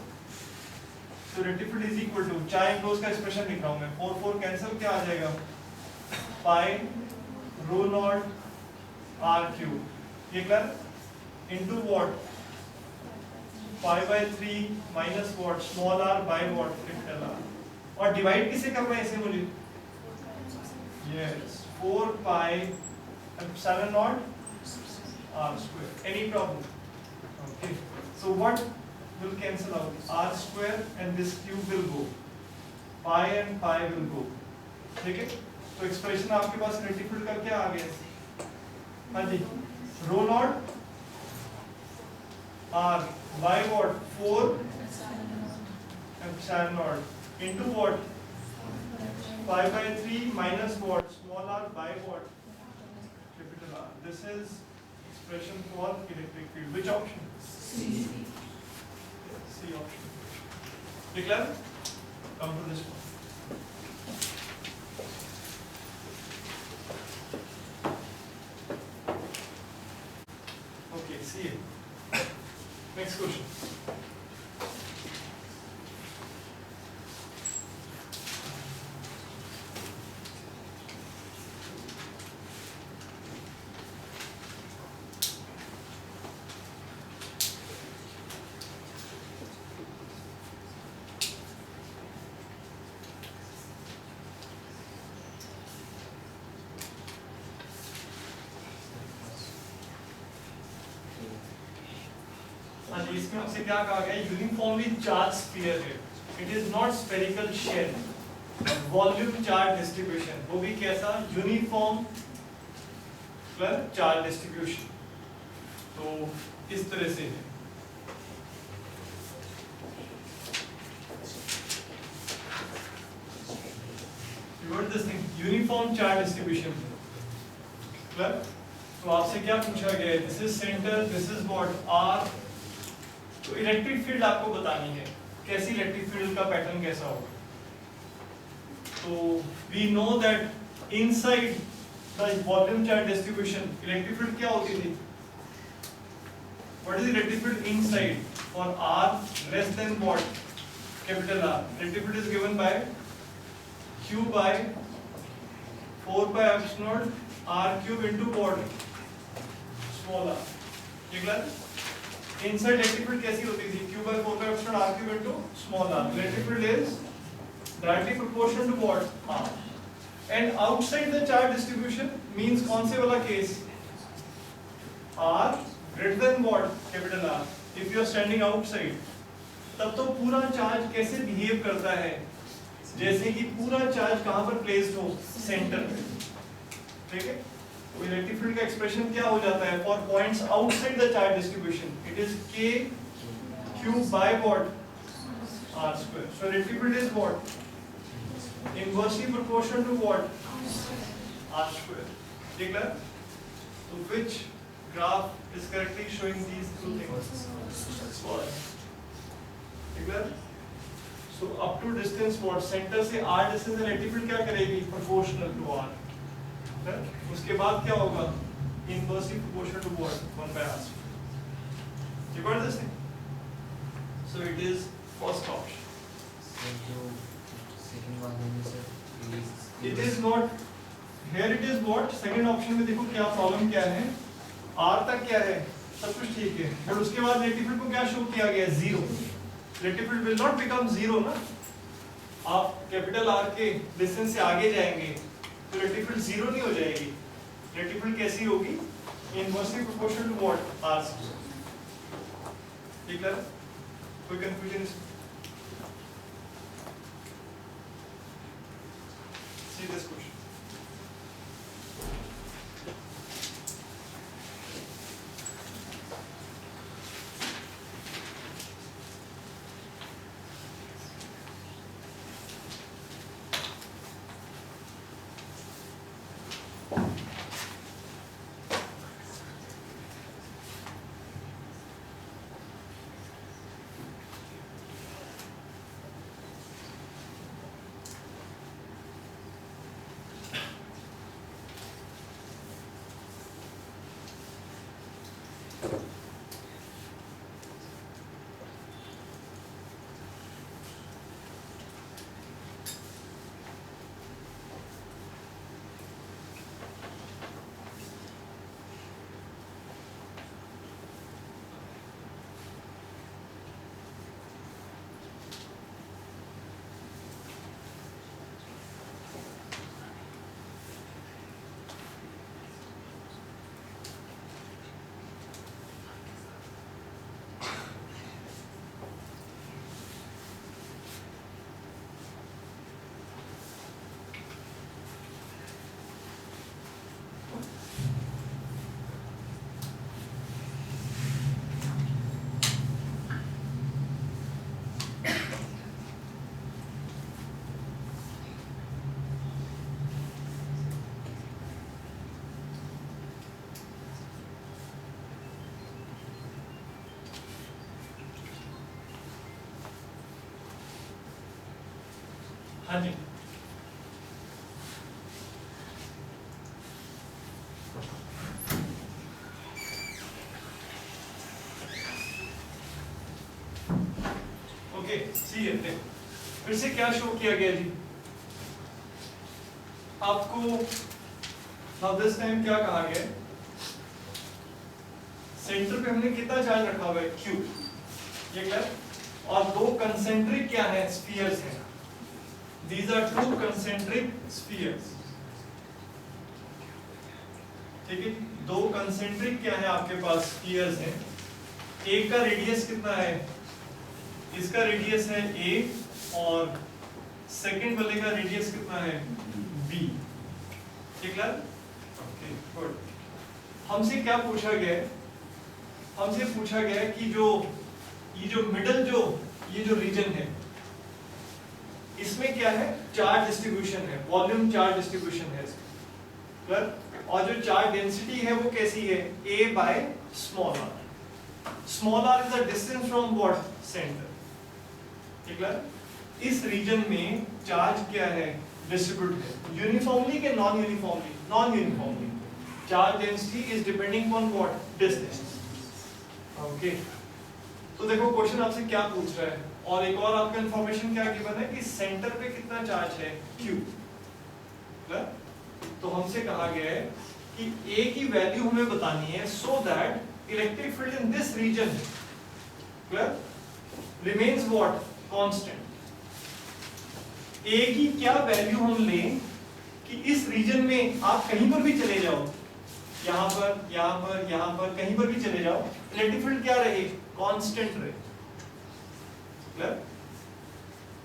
तो electric field is equal to, charge enclosed का एक्सप्रेशन लिख रहा हूं मैं, 4 4 कैंसिल, क्या आ जाएगा? Pi rho naught R cube, ये clear? Into what? 5/3 minus what? Small R by what? Capital R. और डिवाइड किसे करना है इसे मुझे? Yes, 4 pi epsilon naught R square. Any problem? Okay, so what will cancel out? R square and this cube will go, pi and pi will go, ठीक है? तो एक्सप्रेशन आपके पास इलेक्ट्रिक फील्ड का क्या आ गया? हाँ जी, रो not R by what? 4 epsilon naught into what? 5/3 minus what? Small r by what? Capital R. This is expression for electric field. Which option? C option. Clear? Come to this one. Okay, see it. Next question. हाँ जी, इसमें आपसे क्या कहा गया? यूनिफॉर्मली चार्ज स्फीयर है, it is not spherical shell, volume charge distribution, वो भी कैसा? Uniform charge distribution. तो इस तरह से है। This thing, uniform charge distribution. तो आपसे क्या पूछा गया है? This is centre, this is what? R. तो इलेक्ट्रिक फील्ड आपको बतानी है, कैसी इलेक्ट्रिक फील्ड का पैटर्न कैसा होगा। तो we know that inside the volume charge distribution electric field क्या होती थी? What is electric field inside for R less than what? Capital R. Electric field is given by Q by 4 by epsilon naught R cube into what? Small r. ये क्लियर? इनसाइड इलेक्ट्रिक फील्ड कैसी होती थी? Q by 4 by epsilon R cube into small r. Electric field is directly proportional to what? R. And outside the charge distribution means कौन से वाला केस? R greater than what? Capital R. If you are standing outside, तब तो पूरा चार्ज कैसे बिहेव करता है, जैसे कि पूरा चार्ज कहां पर प्लेस्ड हो, सेंटर पे, ठीक है। तो इलेक्ट्रिक फील्ड का एक्सप्रेशन क्या हो जाता है for points outside the charge distribution, it is k q by what, r square. So electric field is what, inversely proportional to what, r square. ठीक है। So which graph is correctly showing these two things? ठीक है। So up to distance what, center से r distance electric field क्या करेगी, proportional to r. उसके बाद क्या होगा, inversely proportional to what, 1 by r square. You got this thing? So it is first option. Second one is It is not. Here it is what, second option में देखो क्या प्रॉब्लम क्या है, r तक क्या है, सब कुछ ठीक है, बट उसके बाद इलेक्ट्रिक फील्ड को क्या शो किया गया है, zero. Electric field will not become zero ना, आप कैपिटल R के डिस्टेंस से आगे जाएंगे तो इलेक्ट्रिक फील्ड जीरो नहीं हो जाएगी. इलेक्ट्रिक फील्ड कैसी होगी, inversely proportional to what, r. ठीक है, कोई कंफ्यूजन? See this question. हाँ जी, ओके सी है, फिर से क्या शो किया गया जी आपको, नाउ दिस टाइम क्या कहा गया, सेंटर पे हमने कितना चार्ज रखा हुआ है, Q, ये क्लियर, और दो कंसेंट्रिक क्या है, स्फीयर्स हैं. These are two concentric spheres. ठीक है, दो concentric क्या है आपके पास, spheres हैं. एक का रेडियस कितना है, इसका रेडियस है a और सेकंड वाले का रेडियस कितना है, b. ठीक है, ओके गुड. हमसे क्या पूछा गया है, हमसे पूछा गया है कि जो ये जो मिडल जो ये जो रीजन है इसमें क्या है, चार्ज डिस्ट्रीब्यूशन है, वॉल्यूम चार्ज डिस्ट्रीब्यूशन है इसका, और जो चार्ज डेंसिटी है वो कैसी है, a by small r. Small r is the distance from what, center. ठीक है, इस रीजन में चार्ज क्या है, डिस्ट्रीब्यूट है, यूनिफॉर्मली के non uniformly, non uniformly. Charge density is depending on what, distance. Okay, तो देखो क्वेश्चन आपसे क्या पूछ रहा है, और एक और आपका इंफॉर्मेशन क्या गिवन है कि सेंटर पे कितना चार्ज है, Q. तो हमसे कहा गया है कि A की वैल्यू हमें बतानी है so that electric field in this region remains what, constant. A की क्या वैल्यू हम लें कि इस रीजन में आप कहीं पर भी चले जाओ, यहाँ पर यहाँ पर यहाँ पर कहीं पर भी चले जाओ, इलेक्ट्रिक फील्ड क्या रहे, कांस्टेंट रहे। क्लियर?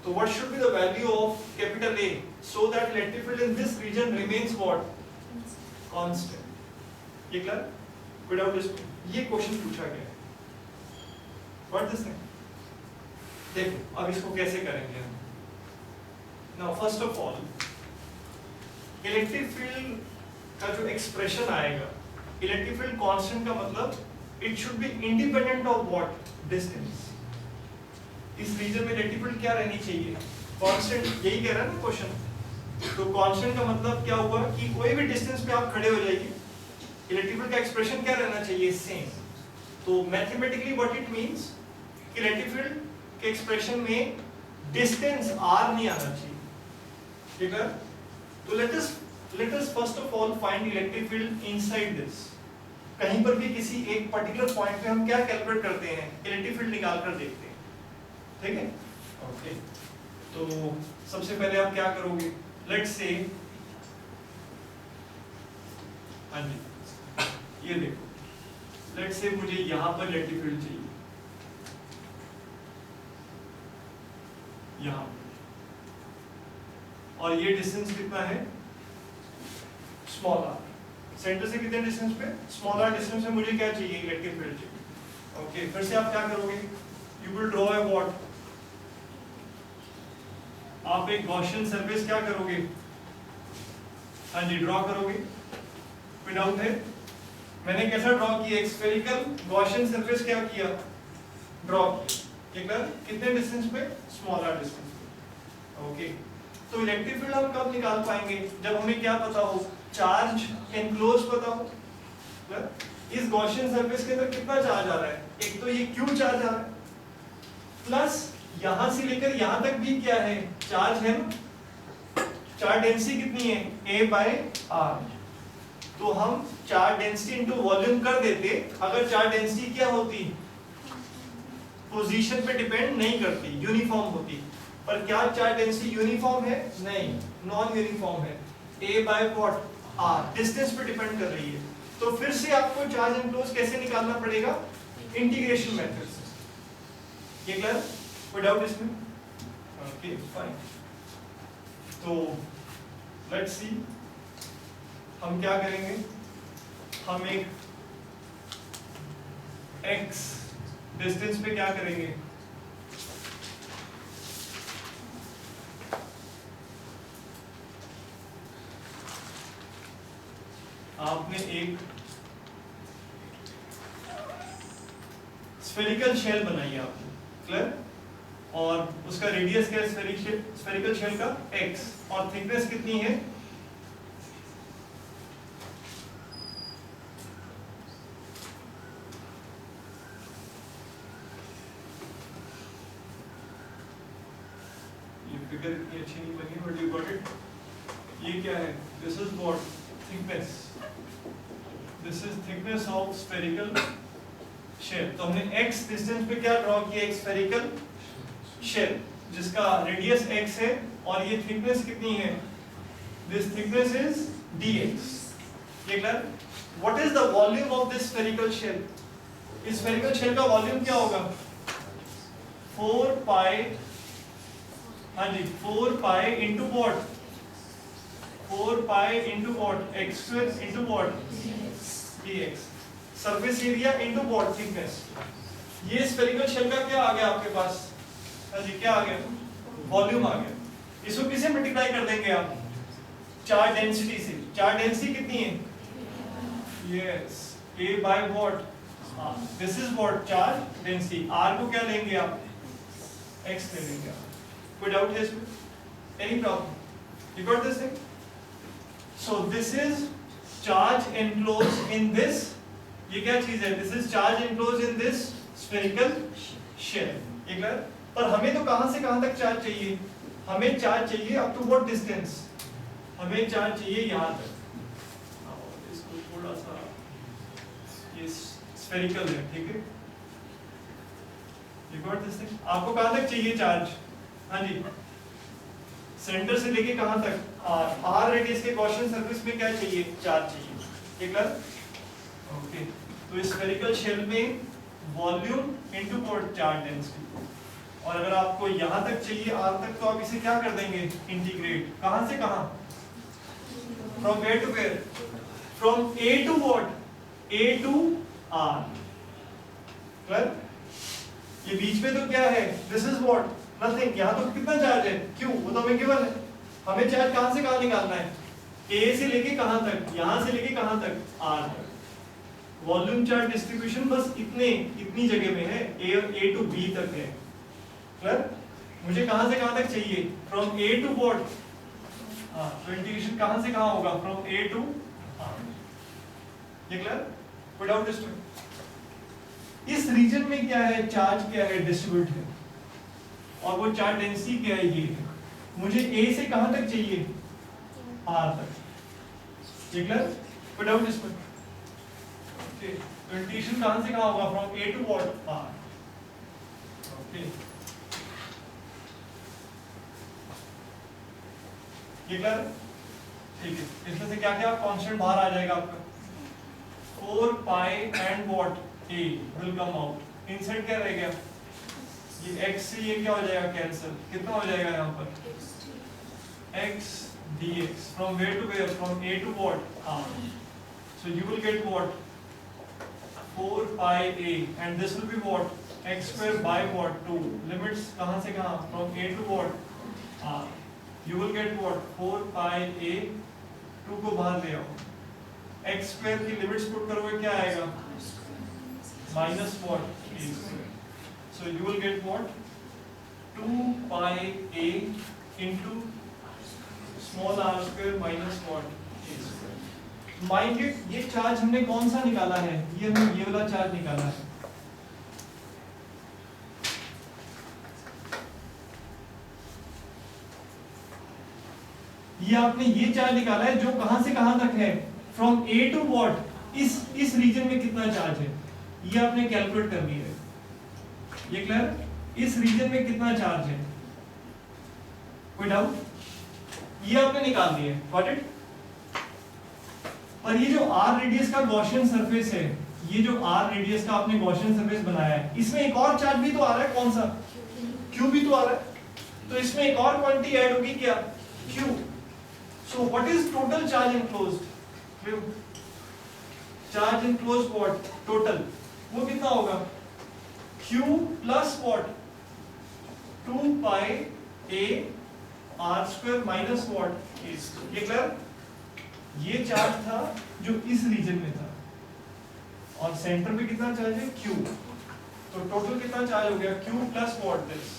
तो what should be the value of capital A so that electric field in this region remains what? Constant. ये क्लियर? विदाउट दिस ये क्वेश्चन पूछा गया है। What this thing? देखो अब इसको कैसे करेंगे हम। Now first of all electric field का जो एक्सप्रेशन आएगा, इलेक्ट्रिक फील्ड कांस्टेंट का मतलब it should be independent of what? Distance. इस रीजन में इलेक्ट्रिक फील्ड क्या रहनी चाहिए? कांस्टेंट। यही कह रहा है ना क्वेश्चन। तो कांस्टेंट का मतलब क्या हुआ कि कोई भी डिस्टेंस पे आप खड़े हो जाइए, इलेक्ट्रिक फील्ड का एक्सप्रेशन क्या रहना चाहिए? सेम। तो mathematically what it means, electric field के एक्सप्रेशन में डिस्टेंस r नहीं आना चाहिए। ठीक है? तो let us first of all find electric field inside this. कहीं पर भी किसी एक पर्टिकुलर पॉइंट पे हम क्या कैलकुलेट करते हैं? इलेक्ट्रिक फील्ड निकाल कर देखते हैं। ठीक है? ओके। तो सबसे पहले आप क्या करोगे? लेट्स से, हाँ जी, ये देखो, लेट्स से मुझे यहां पर इलेक्ट्रिक फील्ड चाहिए, यहां पर, और ये डिस्टेंस कितना है? Small are. सेंटर से कितने डिस्टेंस पे? स्मॉल आर डिस्टेंस में मुझे क्या चाहिए? इलेक्ट्रिक फील्ड चाहिए। ओके, फिर से आप क्या करोगे? You will draw a what? आप एक गॉसियन सरफेस क्या करोगे? हाँ जी, ड्रॉ करोगे। कोई डाउट है? मैंने कैसा ड्रॉ किया? एक स्फेरिकल गॉसियन सरफेस क्या किया? ड्रॉ किया। कितने डिस्टेंस पे? स्मॉल आर डिस्टेंस पे। ओके, तो इलेक्ट्रिक फील्ड हम कब निकाल पाएंगे? जब हमें क्या पता हो? चार्ज एनक्लोज पता हो। इस गॉसियन सरफेस के अंदर कितना चार्ज आ रहा है? एक तो ये क्यू चार्ज आ रहा है, प्लस यहां से लेकर यहां तक भी क्या है? चार्ज है ना। चार्ज डेंसिटी कितनी है? A/R। तो हम चार्ज डेंसिटी इनटू वॉल्यूम कर देते अगर चार्ज डेंसिटी क्या होती? पोजीशन पे डिपेंड नहीं करती, यूनिफॉर्म होती। पर क्या चार्ज डेंसिटी यूनिफॉर्म है? नहीं, नॉन यूनिफॉर्म है। A/R डिस्टेंस पे डिपेंड कर रही है। तो फिर से आपको चार्ज एनक्लोज कैसे निकालना पड़ेगा? इंटीग्रेशन मेथड से। ये क्लियर? कोई डाउट इसमें? Okay, fine. तो लेट्स सी, हम क्या करेंगे? हम एक x डिस्टेंस पे क्या करेंगे? आपने एक स्फेरिकल शेल बनाई है आपने, क्लियर? और उसका रेडियस क्या है? स्फेरिकल शेल का x, और थिकनेस कितनी है? ये फिगर इतनी अच्छी नहीं बनी, बट यू गॉट इट। ये क्या है? This is what? Thickness. This is thickness of spherical shell. तो हमने x डिस्टेंस पे क्या ड्रॉ किया? एक स्फेरिकल शेल जिसका रेडियस x है, और ये थिकनेस कितनी है? This thickness is dx। ये clear? What is the volume of this spherical shell? इस स्फेरिकल शेल का वॉल्यूम क्या होगा? 4 पाई, हाँ जी, 4 pi into what? 4 pi into what? x square into what? dx। Surface area into what? Thickness. ये स्फेरिकल शेल का क्या आ गया आपके पास? हाँ जी, क्या आ गया? वॉल्यूम आ गया। इसको किसे मल्टीप्लाई कर देंगे आप? चार्ज डेंसिटी से। चार्ज डेंसिटी कितनी है? Yes, A by what? This is what? Charge density. R को क्या लेंगे आप? X ले लेंगे आप। कोई डाउट है इसमें? Any problem? You got this thing? So this is charge enclosed in this, ये क्या चीज है? This is charge enclosed in this spherical shell. ये क्लियर? पर हमें तो कहां से कहां तक चार्ज चाहिए? हमें चार्ज चाहिए अप टू व्हाट डिस्टेंस? हमें चार्ज चाहिए यहां तक। और इसको थोड़ा सा, ये स्फेरिकल है, ठीक है? You got this thing? आपको कहां तक चाहिए चार्ज? हाँ जी, सेंटर से लेके कहां तक? R रेडियस के गॉसियन सरफेस में क्या चाहिए? चार्ज चाहिए। ठीक है? ओके तो स्फेरिकल शेल में वॉल्यूम इनटू चार्ज डेंसिटी, और अगर आपको यहां तक चाहिए r तक तो आप इसे क्या कर देंगे इंटीग्रेट, कहां से कहां, from where to where, from a to what, a to r, clear. ये बीच में तो क्या है, दिस इज व्हाट, नथिंग, यहां तो कितना चार्ज है q, वो तो हमें गिवन है, हमें चार्ज कहां से कहां निकालना है, a से लेके कहां तक, यहां से लेके कहां तक, r तक। वॉल्यूम चार्ज डिस्ट्रीब्यूशन बस इतनी जगह में है, a टू b तक है, क्लियर। मुझे कहां से कहां तक चाहिए, फ्रॉम a टू व्हाट, तो इंटीग्रेशन कहां से कहां होगा, फ्रॉम a टू r, ये क्लियर, कोई डाउट इसमें। इस रीजन में क्या है, चार्ज क्या है, डिस्ट्रीब्यूट है, और वो चार्ज डेंसिटी क्या है, ये है। मुझे a से कहां तक चाहिए, r तक, ये क्लियर, कोई डाउट इसमें। ओके तो इंटीग्रेशन कहां से कहां होगा, from a to what, r, okay ये क्लियर, ठीक है। इसमें से क्या क्या कांस्टेंट बाहर आ जाएगा आपका, 4 pi and what a will come out, inside क्या रह गया, ये x से ये क्या हो जाएगा कैंसिल, कितना हो जाएगा यहाँ पर x dx, from where to where, from a to what, r, so you will get what 4 pi a and this will be what x square by what 2, limits कहाँ से कहाँ, from a to what r, you will get what 4 pi a, 2 को बाहर ले आओ, x square की लिमिट्स पुट करोगे क्या आएगा, minus what a square, so you will get what 2 pi a into small r square minus what a square। Mind it, ये चार्ज हमने कौन सा निकाला है, ये हमने ये वाला चार्ज निकाला है, ये आपने ये चार्ज निकाला है जो कहां से कहां तक है, फ्रॉम a टू व्हाट, इस रीजन में कितना चार्ज है, ये आपने कैलकुलेट कर लिया है, ये क्लियर, इस रीजन में कितना चार्ज है, कोई डाउट, ये आपने निकाल दिया है, गॉट इट। और ये जो r रेडियस का गॉसियन सरफेस है, ये जो r रेडियस का आपने गॉसियन सरफेस बनाया है, इसमें एक और चार्ज भी तो आ रहा है, कौन सा, q भी तो आ रहा है, तो इसमें एक और क्वांटिटी ऐड होगी क्या, q। So what is total charge enclosed, charge enclosed what total, वो कितना होगा, q plus what 2 pi a r square minus what a square, ये क्लियर। ये चार्ज था जो इस रीजन में था, और सेंटर पे कितना चार्ज है Q, तो टोटल कितना चार्ज हो गया Q प्लस व्हाट दिस,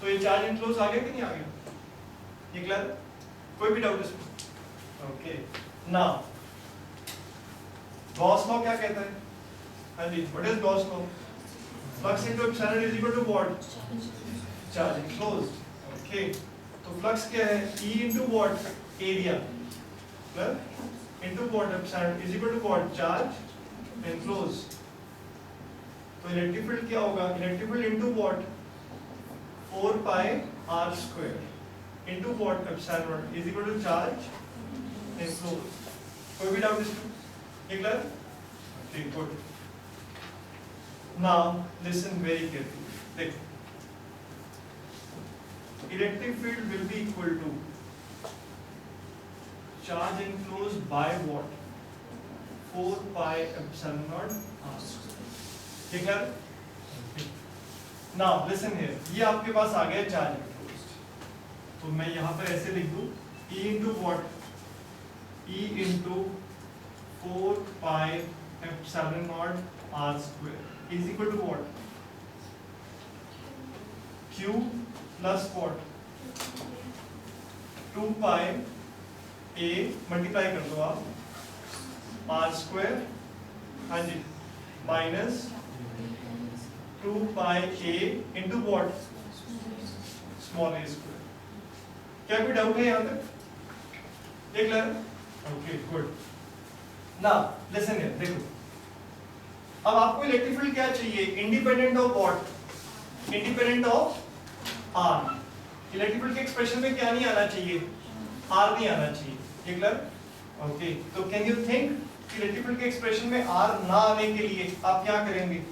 तो ये चार्ज इनक्लोज आ गया कि नहीं आ गया, ये क्लियर, कोई भी डाउट इसमें। ओके नाउ गॉस लॉ क्या कहता है, हाँ जी, what is Gauss law, flux into epsilon is equal to what, charge enclosed, okay तो फ्लक्स क्या है, E into what, area into what, epsilon is equal to what, charge enclosed, तो इलेक्ट्रिक फील्ड क्या होगा, electric field into what 4 pi r square into what, epsilon is equal to charge enclosed, कोई भी डाउट इसमें, ये क्लियर, ठीक, good. Now listen very carefully, देखो electric field will be equal to charge enclosed by what 4 pi epsilon naught r square, ठीक है। नाउ लिसन हियर, ये आपके पास आ गया चार्ज enclosed, तो मैं यहाँ पर ऐसे लिख दूं E into what, E into 4 pi epsilon naught r square is equal to what, Q plus what 2 pi a multiply कर दो आप, r स्क्वायर, हाँ जी, minus 2 pi a into what, small a square. क्या कोई डाउट है यहाँ तक, ये clear, okay good. Now listen here, देखो अब आपको इलेक्ट्रिक फील्ड क्या चाहिए, independent of what, independent of r, electric field के एक्सप्रेशन में क्या नहीं आना चाहिए, r नहीं आना चाहिए, ये क्लियर, ओके। तो can you think electric field के एक्सप्रेशन में r ना आने के लिए आप क्या करेंगे?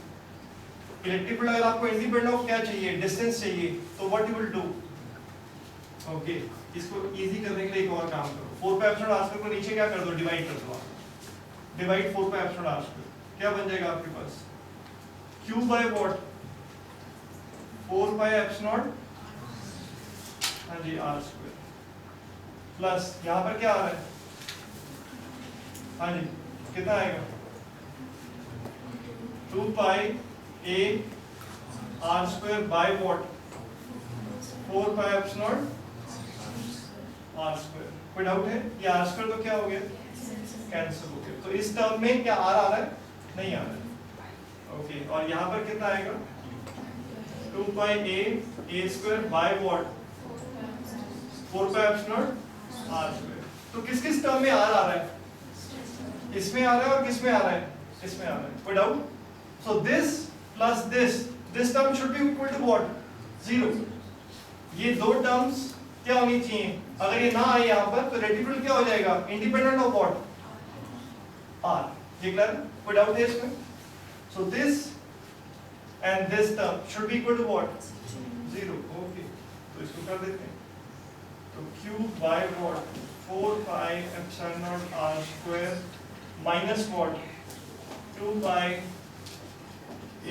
इलेक्ट्रिक फील्ड अगर आपको इंडिपेंडेंट ऑफ क्या चाहिए, डिस्टेंस चाहिए, तो what you will do? Okay, इसको इजी करने के लिए एक और काम करो, 4 पाई एप्सिलॉन r स्क्वायर को नीचे क्या कर दो, डिवाइड कर दो। Divide 4 pi epsilon r square, क्या बन जाएगा आपके पास? q by what? 4 pi epsilon, हाँ जी, r स्क्वायर, प्लस यहाँ पर क्या आ रहा है? हाँ जी, कितना आएगा? 2 pi a r square by what? 4 pi epsilon r square. कोई डाउट है? ये r स्क्वायर तो क्या हो गया? कैंसिल हो गया। तो इस टर्म में क्या r आ रहा है? नहीं आ रहा है। ओके, और यहाँ पर कितना आएगा? 2 pi a square by what? 4 pi epsilon r square. तो किस किस टर्म में r आ रहा है? इसमें आ रहा है और किस में आ रहा है? इसमें आ रहा है। कोई doubt? So this plus this term should be equal to what? 0। ये दो टर्म्स क्या होनी चाहिए? अगर ये ना आए यहाँ पर तो रेटिकुलर क्या हो जाएगा? Independent of what? r। ये क्लियर? कोई डाउट है इसमें? So this and this term should be equal to what? 0। Okay, तो इसको कर देते हैं। तो q by what? 4 pi epsilon naught r square minus what? 2 pi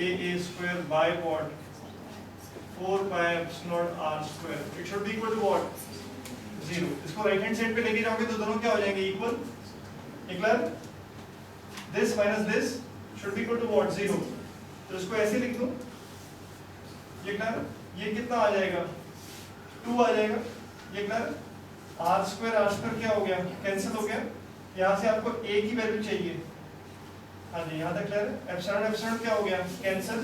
a square by what? 4 pi epsilon r square. It should be equal to what? 0। इसको राइट हैंड साइड पे लेके जाओगे तो दोनों क्या हो जाएंगे? Equal. Clear? This minus this should be equal to what? 0। तो इसको ऐसे लिख दो। ये क्लियर? ये कितना आ जाएगा? 2 आ जाएगा। ये क्लियर? r स्क्वायर क्या हो गया? कैंसिल हो गया। यहाँ से आपको a की वैल्यू चाहिए। हाँ जी, यहाँ तक क्लियर है? एप्सिलॉन एप्सिलॉन क्या हो गया? कैंसिल।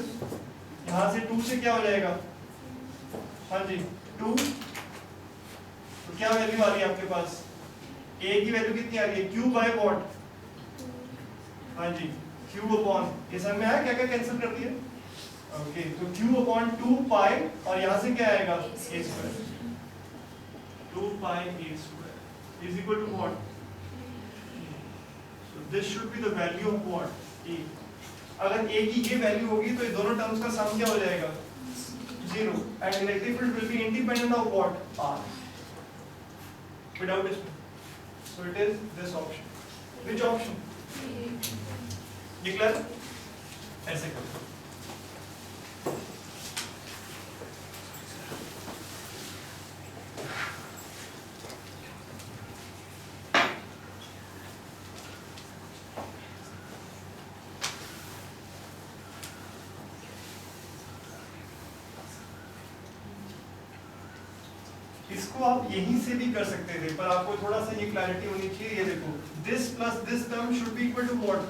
यहाँ से 2 से क्या हो जाएगा? हाँ जी, 2। तो क्या वैल्यू आ रही है आपके पास? a की वैल्यू कितनी आ रही है? q by what? हाँ जी, q अपॉन, ये समझ में आया क्या क्या कैंसिल कर दिया? ओके, तो q अपॉन 2 पाई और यहाँ से क्या आएगा? a square. 2 pi a square is equal to what? So this should be the value of what? a। अगर a की ये वैल्यू होगी तो ये दोनों टर्म्स का सम क्या हो जाएगा? 0। And electric field will be independent of what? r। Without this, so it is this option. Which option? ये क्लियर? ऐसे करो। इसको आप यहीं से भी कर सकते थे, पर आपको थोड़ा सा ये क्लैरिटी होनी चाहिए। ये देखो, this plus this term should be equal to what?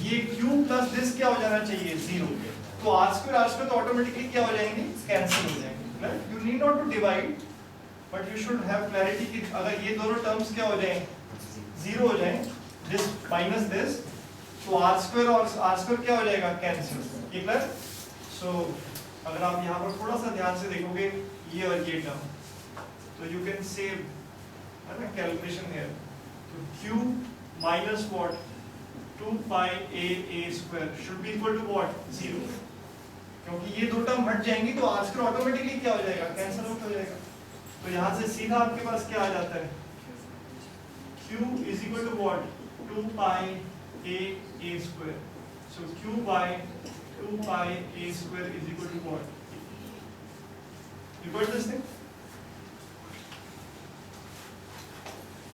ये q प्लस दिस क्या हो जाना चाहिए? 0। तो r स्क्वायर तो ऑटोमेटिकली क्या हो जाएंगे? कैंसिल हो जाएंगे। You need not to divide, but you should have clarity कि अगर ये दोनों टर्म्स क्या हो जाएं? 0 हो जाएं, दिस माइनस दिस, तो r स्क्वायर और r स्क्वायर क्या हो जाएगा? कैंसिल। ये क्लियर? सो अगर आप यहाँ पर थोड़ा सा ध्यान से देखोगे ये और ये टर्म, तो you can save calculation here. So q minus what? 2 pi a square should be equal to what? 0. क्योंकि ये दो टर्म हट जाएंगी तो r स्क्वायर ऑटोमेटिकली क्या हो जाएगा? कैंसिल आउट हो जाएगा। तो यहाँ से सीधा आपके पास क्या आ जाता है? q is equal to what? 2 pi a square. So q by 2 pi a square is equal to what? You got this thing?